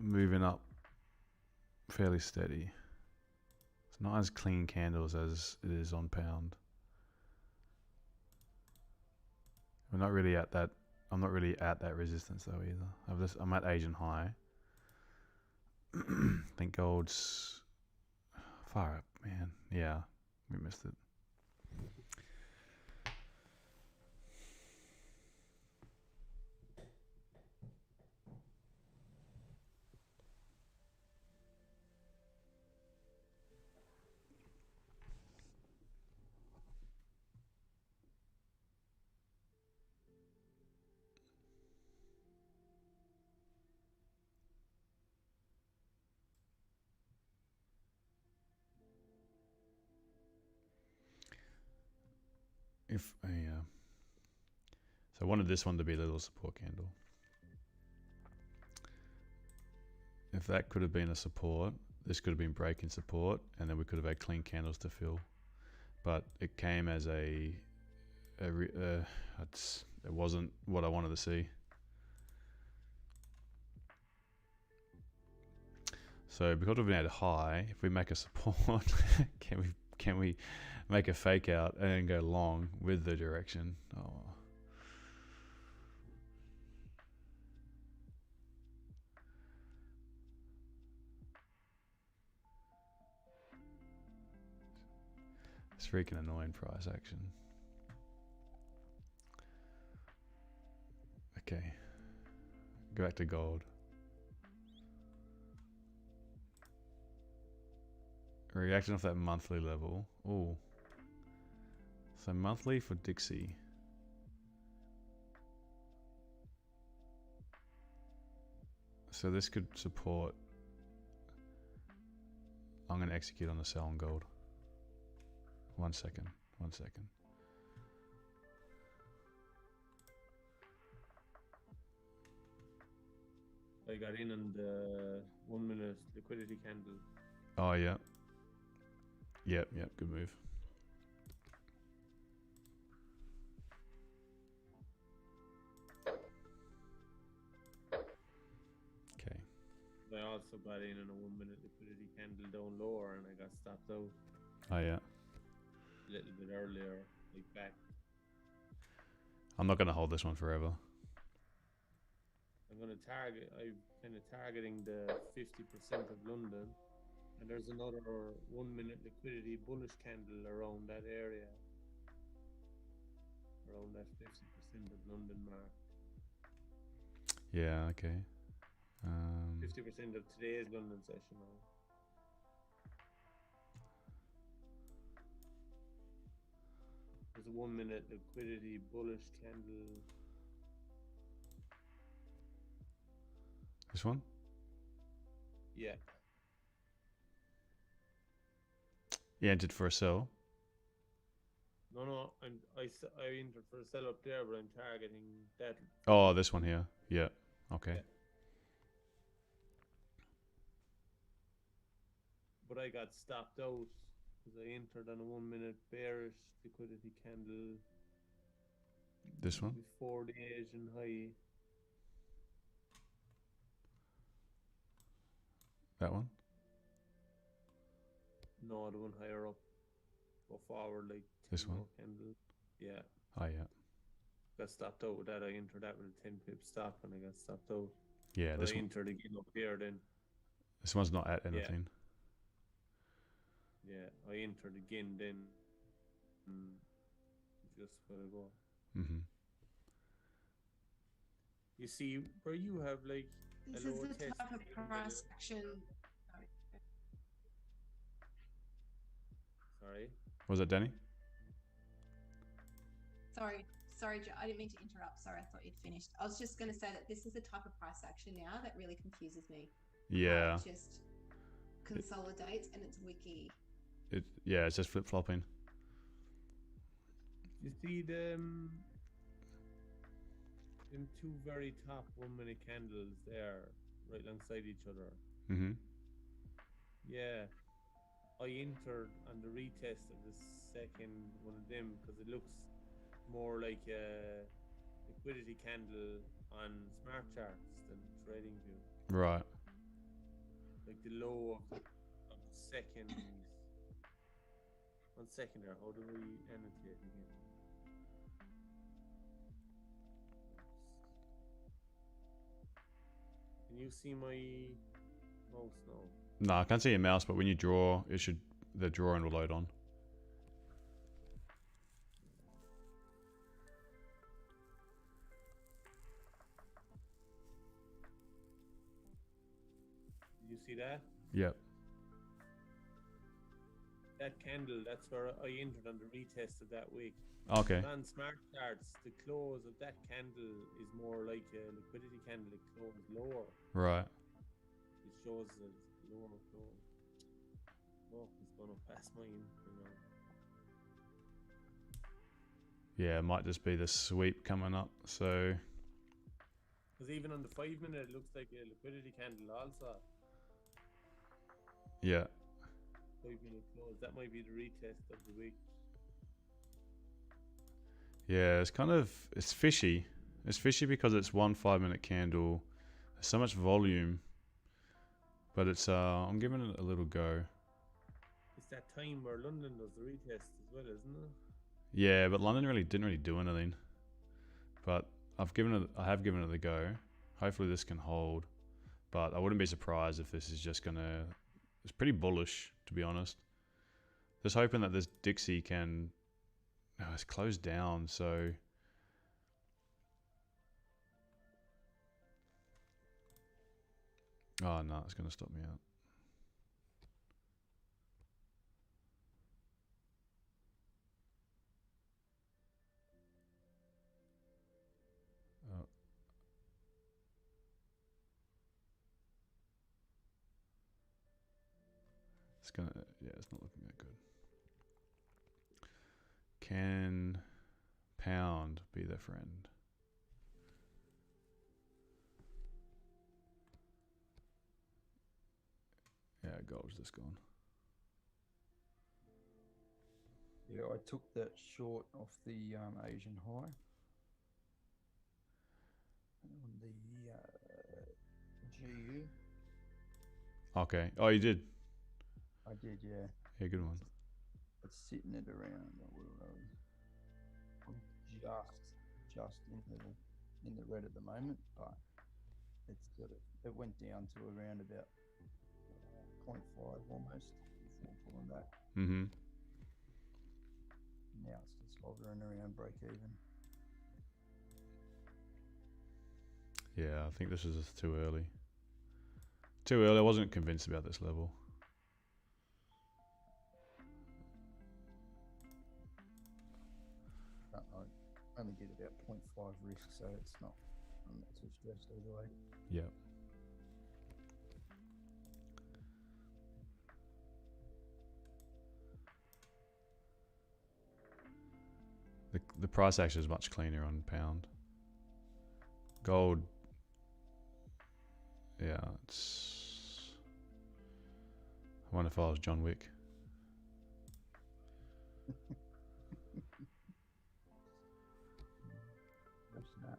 moving up fairly steady. It's not as clean candles as it is on pound. We're not really at that. I'm not really at that resistance though either. I'm at Asian high. I think gold's far up, man. Yeah, we missed it. So I wanted this one to be a little support candle. If that could have been a support, this could have been breaking support, and then we could have had clean candles to fill. But it came as it wasn't what I wanted to see. So because we've been at a high, if we make a support, can we make a fake out and then go long with the direction? Oh. It's freaking annoying price action. Okay. Go back to gold. Reaction off that monthly level. Oh. So monthly for Dixie. So this could support. I'm going to execute on the sell on gold. 1 second. 1 second. I got in on the 1 minute liquidity candle. Oh, yeah. Yep, good move. Okay. I also got in on a 1 minute liquidity candle down lower and I got stopped out. Oh, yeah. A little bit earlier, like back. I'm not going to hold this one forever. I'm kind of targeting the 50% of London, and there's another 1 minute liquidity bullish candle around that area, around that 50% of London mark. Yeah, okay. 50% of today's London session now. There's a 1 minute liquidity bullish candle. This one? Yeah. You entered for a sell? No, I entered for a sell up there, but I'm targeting that. Oh, this one here. Yeah. Okay. Yeah. But I got stopped out because I entered on a 1 minute bearish liquidity candle. This one? Before the Asian high. That one? No, the one higher up. Go forward like this one. Candle. Yeah. Oh yeah. Got stopped out with that. I entered that with a 10 pip stop and I got stopped out. Yeah, but this I one. entered again up here then. This one's not at anything. Yeah, I entered again then. Just gotta go. Mm-hmm. You see where you have like This a is lower the test. type of price action. Sorry. Was that Danny? Sorry, Joe. I didn't mean to interrupt. Sorry, I thought you'd finished. I was just going to say that this is the type of price action now that really confuses me. Yeah. It just consolidates and it's wiki. It's just flip flopping. You see them two very top 1 minute candles there, right alongside each other. Mm-hmm. Yeah. I entered on the retest of the second one of them because it looks more like a liquidity candle on smart charts than TradingView. Right. Like the low of the second. 1 second there. How do we annotate again? Can you see my mouse now? No, I can't see your mouse, but when you draw, the drawing will load on. Did you see that? Yep. That candle, that's where I entered on the retest of that week. Okay. On smart charts, the close of that candle is more like a liquidity candle. It closed lower. Right. It shows a lower close. Oh, it's going to pass my entry now. Yeah, it might just be the sweep coming up. So. Because even on the 5 minute, it looks like a liquidity candle also. Yeah. 5 minute close. That might be the retest of the week. Yeah, it's fishy. It's fishy because it's 1 5 minute candle. There's so much volume. But it's I'm giving it a little go. It's that time where London does the retest as well, isn't it? Yeah, but London didn't really do anything. But I have given it a go. Hopefully this can hold. But I wouldn't be surprised if this is just gonna. It's pretty bullish, to be honest. Just hoping that this Dixie can. Oh, it's closed down, so. Oh no, it's gonna stop me out. It's not looking that good. Can pound be their friend? Yeah, gold's just gone. Yeah, I took that short off the Asian high on the GU. Okay. Oh, you did? I did, yeah. Yeah, good one. It's sitting at around just in the red at the moment, but it went down to around about 0.5 almost before pulling back. Mm-hmm. Now it's just hovering around break even. Yeah, I think this is just too early. Too early. I wasn't convinced about this level. I only did about 0.5 risk, so I'm not too stressed either way. Yeah. The price action is much cleaner on pound. Gold. Yeah, it's. I wonder if I was John Wick. What's that?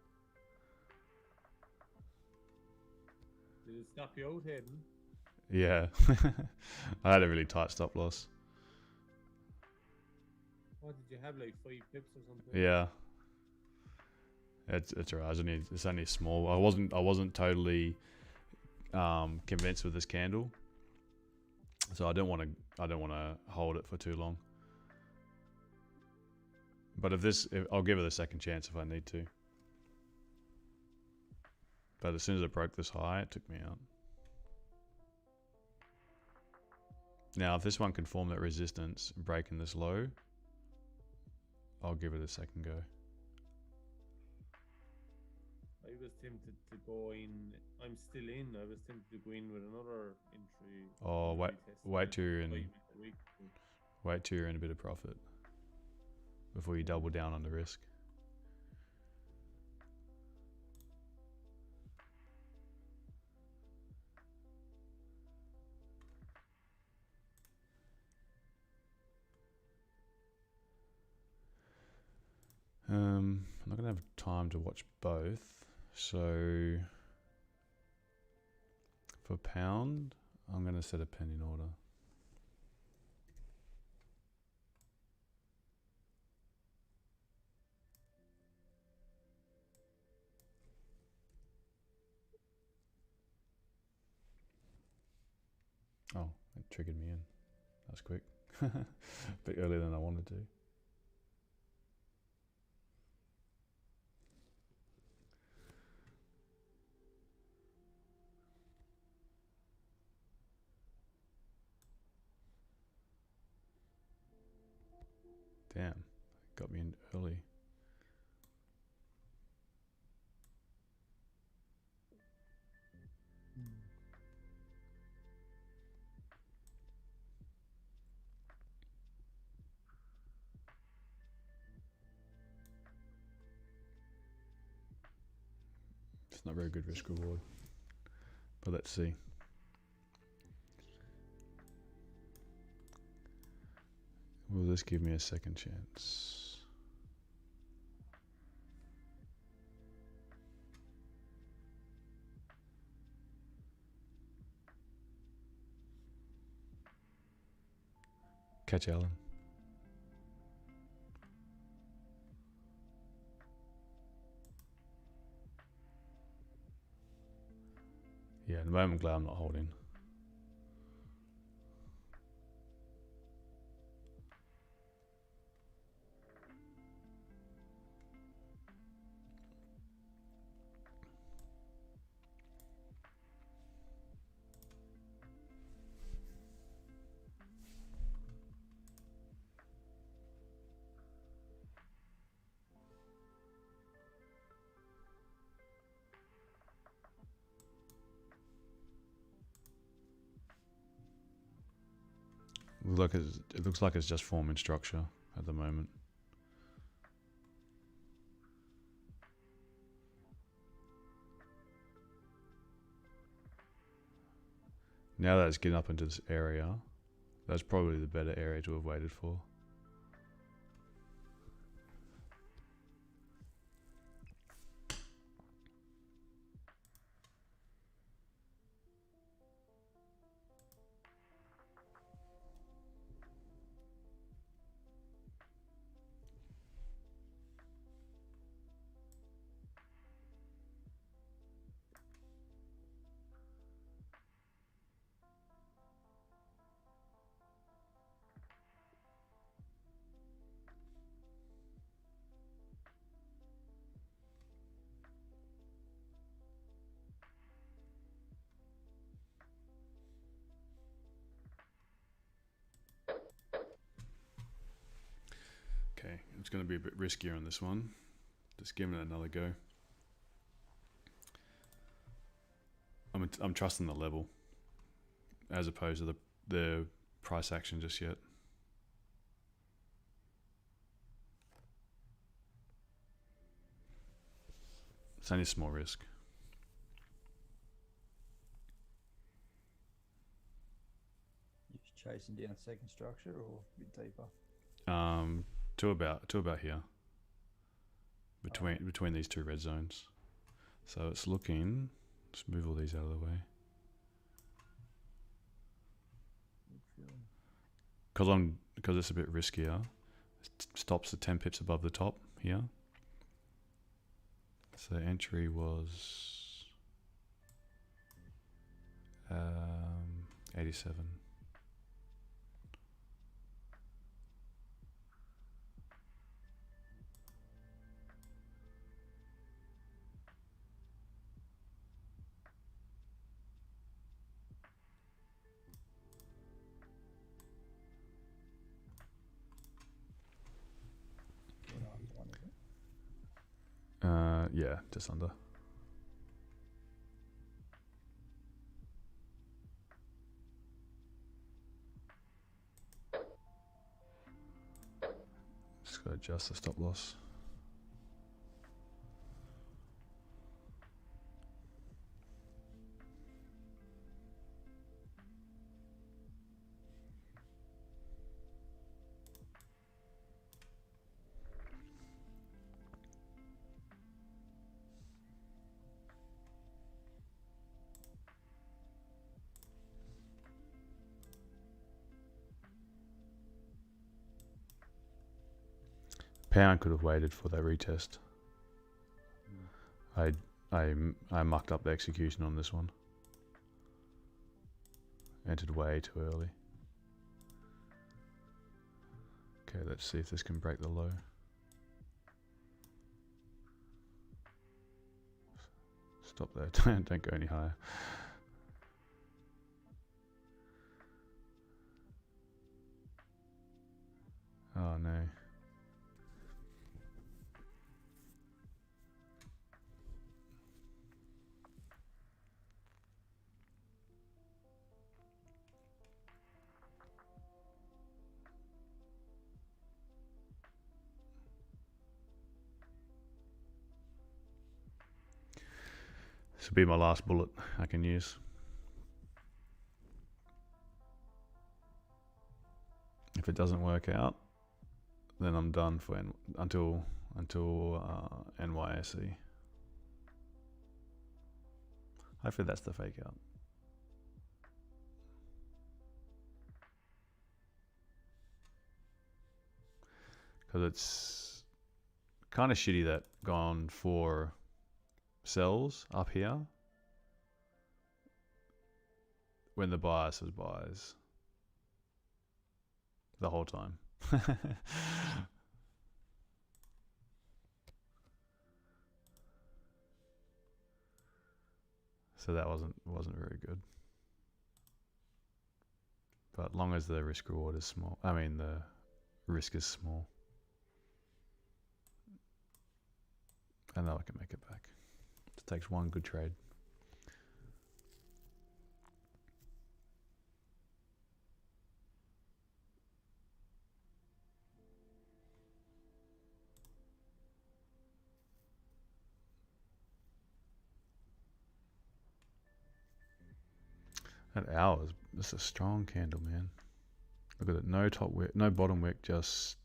Did it stop you out, Hayden? Yeah. I had a really tight stop loss. What did you have, like 5 pips or something? Yeah. It's alright. It's only small. I wasn't totally convinced with this candle, so I don't want to hold it for too long. But if I'll give it a second chance if I need to. But as soon as it broke this high, it took me out. Now, if this one can form that resistance, breaking this low, I'll give it a second go. I was tempted to go in. I'm still in. I was tempted to go in with another entry. Oh, wait till you're in. Week. Wait till you're in a bit of profit before you double down on the risk. I'm not gonna have time to watch both, so for pound, I'm gonna set a pending order. Oh, it triggered me in. That's quick. A bit earlier than I wanted to. Damn, got me in early. It's not very good risk reward, but let's see. Will this give me a second chance? Catch Allen. Yeah, at the moment I'm glad I'm not holding. It looks like it's just forming structure at the moment. Now that it's getting up into this area, that's probably the better area to have waited for. Okay, it's going to be a bit riskier on this one. Just giving it another go. I'm trusting the level as opposed to the price action just yet. It's only a small risk. You're just chasing down second structure or a bit deeper? To about here. Between these two red zones. So it's looking. Let's move all these out of the way. Because it's a bit riskier. It stops at 10 pips above the top here. So entry was 87. Yeah, just under. Just got to adjust the stop loss. Pound could have waited for that retest. I mucked up the execution on this one. Entered way too early. Okay, let's see if this can break the low. Stop there. Don't go any higher. Oh no. This will be my last bullet I can use. If it doesn't work out, then I'm done for until NYSE. Hopefully that's the fake out. Because it's kind of shitty that gone for sells up here when the buyer says buys the whole time. So that wasn't very good. But long as the risk reward is small, I mean the risk is small, I know I can make it back. It takes one good trade. That hour is, this is a strong candle, man. Look at it, no top wick, no bottom wick, just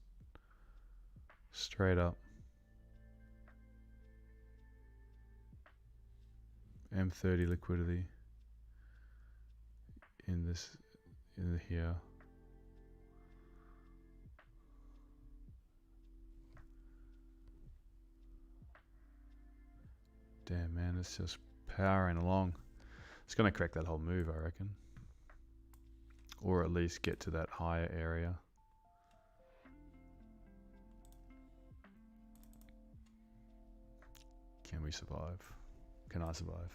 straight up. M30 liquidity in here. Damn, man, it's just powering along. It's going to correct that whole move, I reckon. Or at least get to that higher area. Can we survive? Can I survive?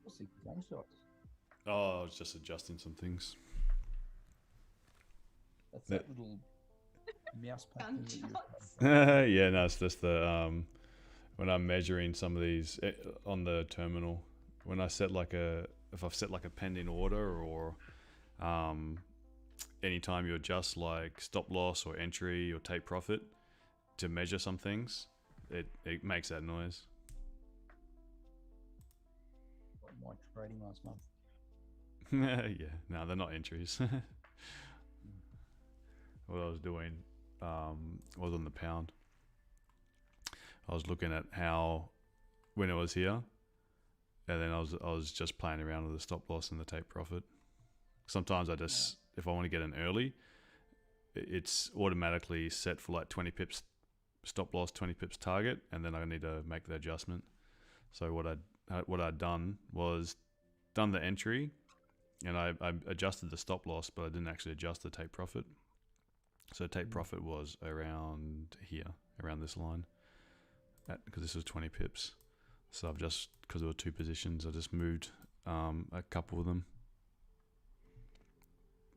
What's the gunshots? Oh, I was just adjusting some things. That's that little mouse pattern that Gunshots. Yeah, no, it's just the when I'm measuring some of these on the terminal, when I set like if I've set like a pending order, or anytime you adjust like stop loss or entry or take profit to measure some things, it makes that noise. my trading last month. Yeah, no, they're not entries. What I was doing was on the pound. I was looking at how when it was here, and then I was just playing around with the stop loss and the take profit. Sometimes I just, if I want to get in early, it's automatically set for like 20 pips stop loss, 20 pips target, and then I need to make the adjustment. So what I'd done was done the entry, and I adjusted the stop loss, but I didn't actually adjust the take profit. So take profit was around here, around this line, because this was 20 pips. So I've just, because there were two positions, I just moved a couple of them.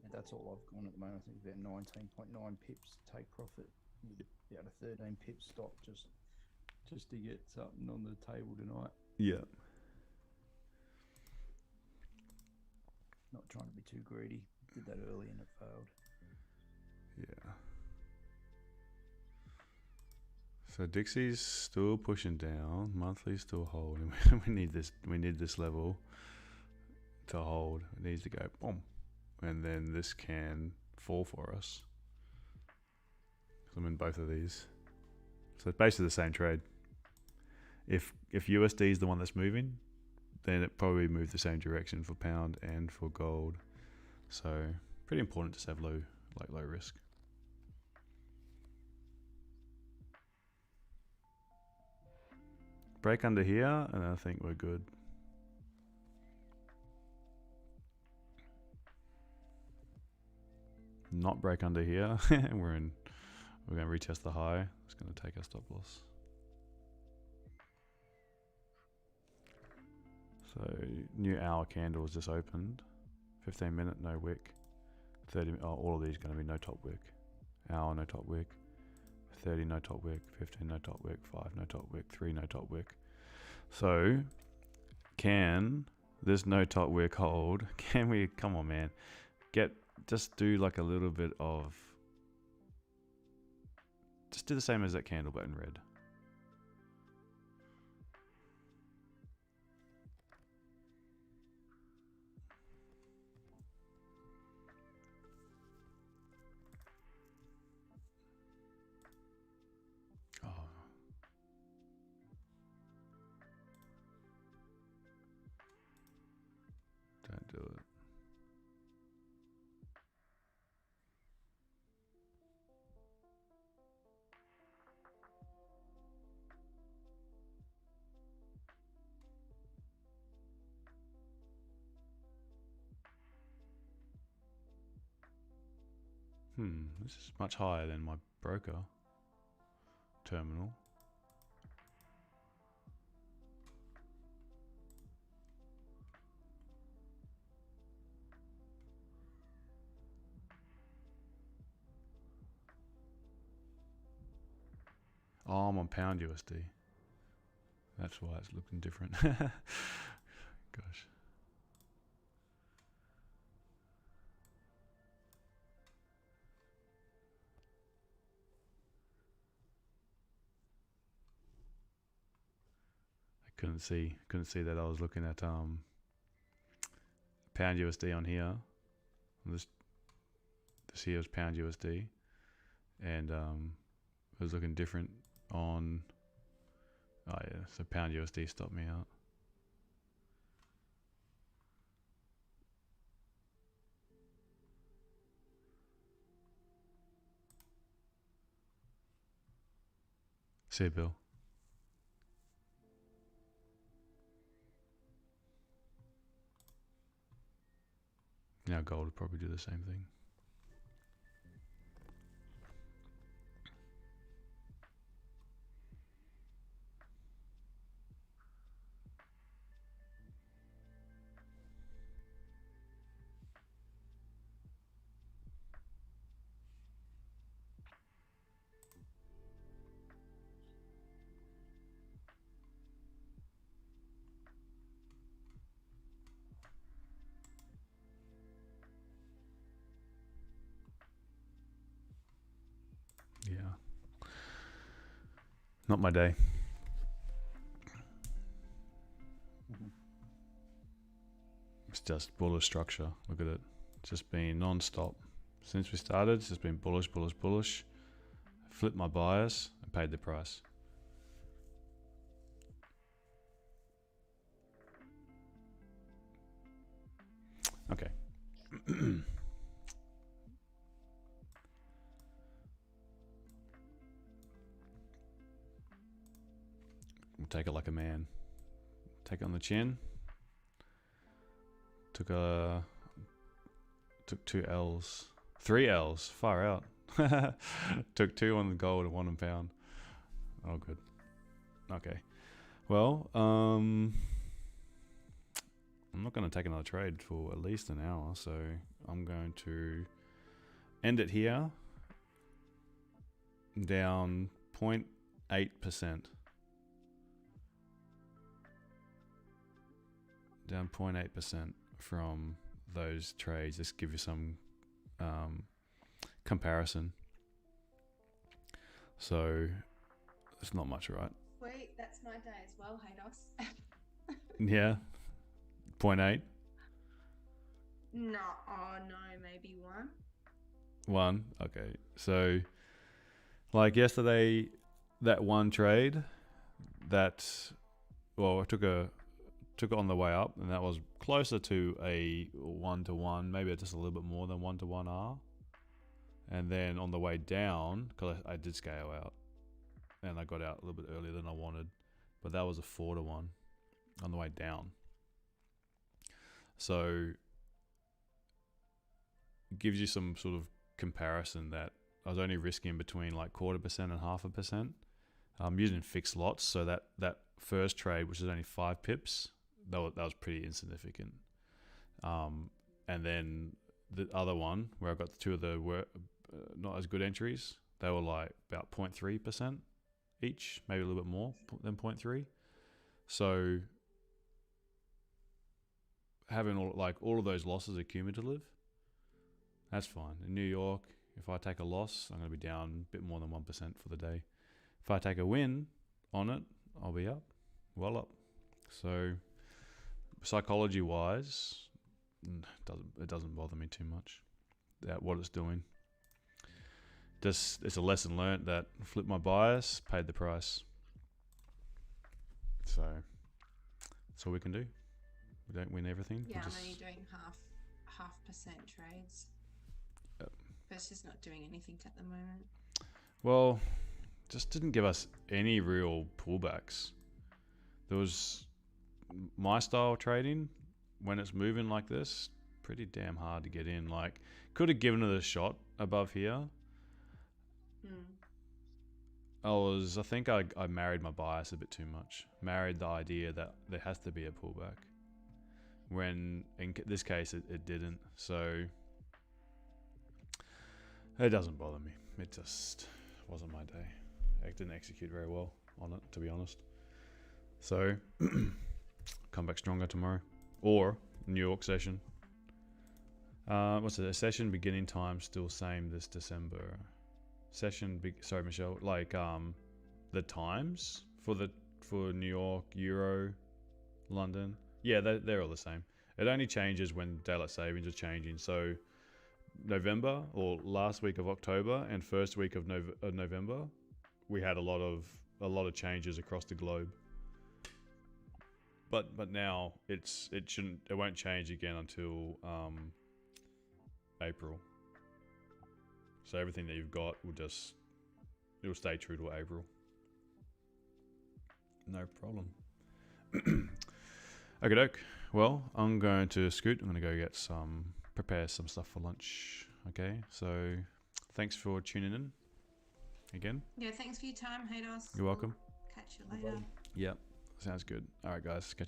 And that's all I've gone at the moment. I think about 19.9 pips take profit. About a 13 pip stop just to get something on the table tonight. Yeah. Not trying to be too greedy. Did that early and it failed. Yeah. So Dixie's still pushing down. Monthly's still holding. We need this level to hold. It needs to go boom, and then this can fall for us. I'm in both of these, so it's basically the same trade. If USD is the one that's moving, then it probably moved the same direction for pound and for gold. So pretty important to have low risk. Break under here, and I think we're good. Not break under here, and we're going to retest the high. It's going to take our stop loss. So new hour candle has just opened. 15 minute, no wick. 30, all of these are going to be no top wick. Hour, no top wick. 30, no top wick. 15, no top wick. 5, no top wick. 3, no top wick. So, can this no top wick hold? Can we, come on man, just do like a little bit of, just do the same as that candle but in red. Oh. Don't do it. This is much higher than my broker terminal. Oh, I'm on pound USD. That's why it's looking different. Gosh. Couldn't see that I was looking at pound USD on here. This here is pound USD, and it was looking different on. Oh yeah, so pound USD stopped me out. See you, Bill. Now gold would probably do the same thing. Yeah. Not my day. just bullish structure. Look at it. It's just been non-stop. Since we started, it's just been bullish, bullish, bullish. Flipped my bias and paid the price. Okay. We'll take it like a man. Take it on the chin. Took 2 L's. 3 L's. Far out. Took 2 on the gold and 1 on pound. Oh, good. Okay. Well, I'm not going to take another trade for at least an hour, so I'm going to end it here. Down 0.8%. Down 0.8% from those trades. Just give you some comparison. So it's not much, right? Sweet, that's my day as well, Haydos. Yeah, 0.8. No, oh no, maybe 1. 1. Okay, so like yesterday, that one trade, that I took it on the way up, and that was closer to a 1-to-1, maybe just a little bit more than 1-to-1 R. And then on the way down, because I did scale out, and I got out a little bit earlier than I wanted, but that was a 4-to-1 on the way down. So it gives you some sort of comparison that I was only risking between like 0.25% and 0.5%. I'm using fixed lots, so that first trade, which is only 5 pips, that was pretty insignificant. And then the other one, where I got 2 of the not as good entries, they were like about 0.3% each, maybe a little bit more than 0.3. So having all of those losses are cumulative, that's fine. In New York, if I take a loss, I'm going to be down a bit more than 1% for the day. If I take a win on it, I'll be up, well up. So psychology wise, it doesn't bother me too much that what it's doing. Just it's a lesson learnt that flip my bias, paid the price. So that's all we can do. We don't win everything. Yeah, I'm only doing half percent trades. Yep. But it's just not doing anything at the moment. Well, just didn't give us any real pullbacks. There was my style trading, when it's moving like this, pretty damn hard to get in. Like, could have given it a shot above here. I think I married my bias a bit too much. Married the idea that there has to be a pullback, when in this case it didn't. So it doesn't bother me. It just wasn't my day. I didn't execute very well on it, to be honest. So come back stronger tomorrow, or New York session. What's it? A session beginning time still same this December. Session, sorry Michelle, like the times for New York, Euro, London, yeah, they're all the same. It only changes when daylight savings is changing. So November, or last week of October and first week of November, we had a lot of changes across the globe. But now it won't change again until April. So everything that you've got it'll stay true to April. No problem. Okay, doke. Well, I'm going to scoot. I'm going to go prepare some stuff for lunch. Okay, so thanks for tuning in again. Yeah, thanks for your time, Haydos. You're welcome. Catch you later. Yep, sounds good. All right, guys, catch you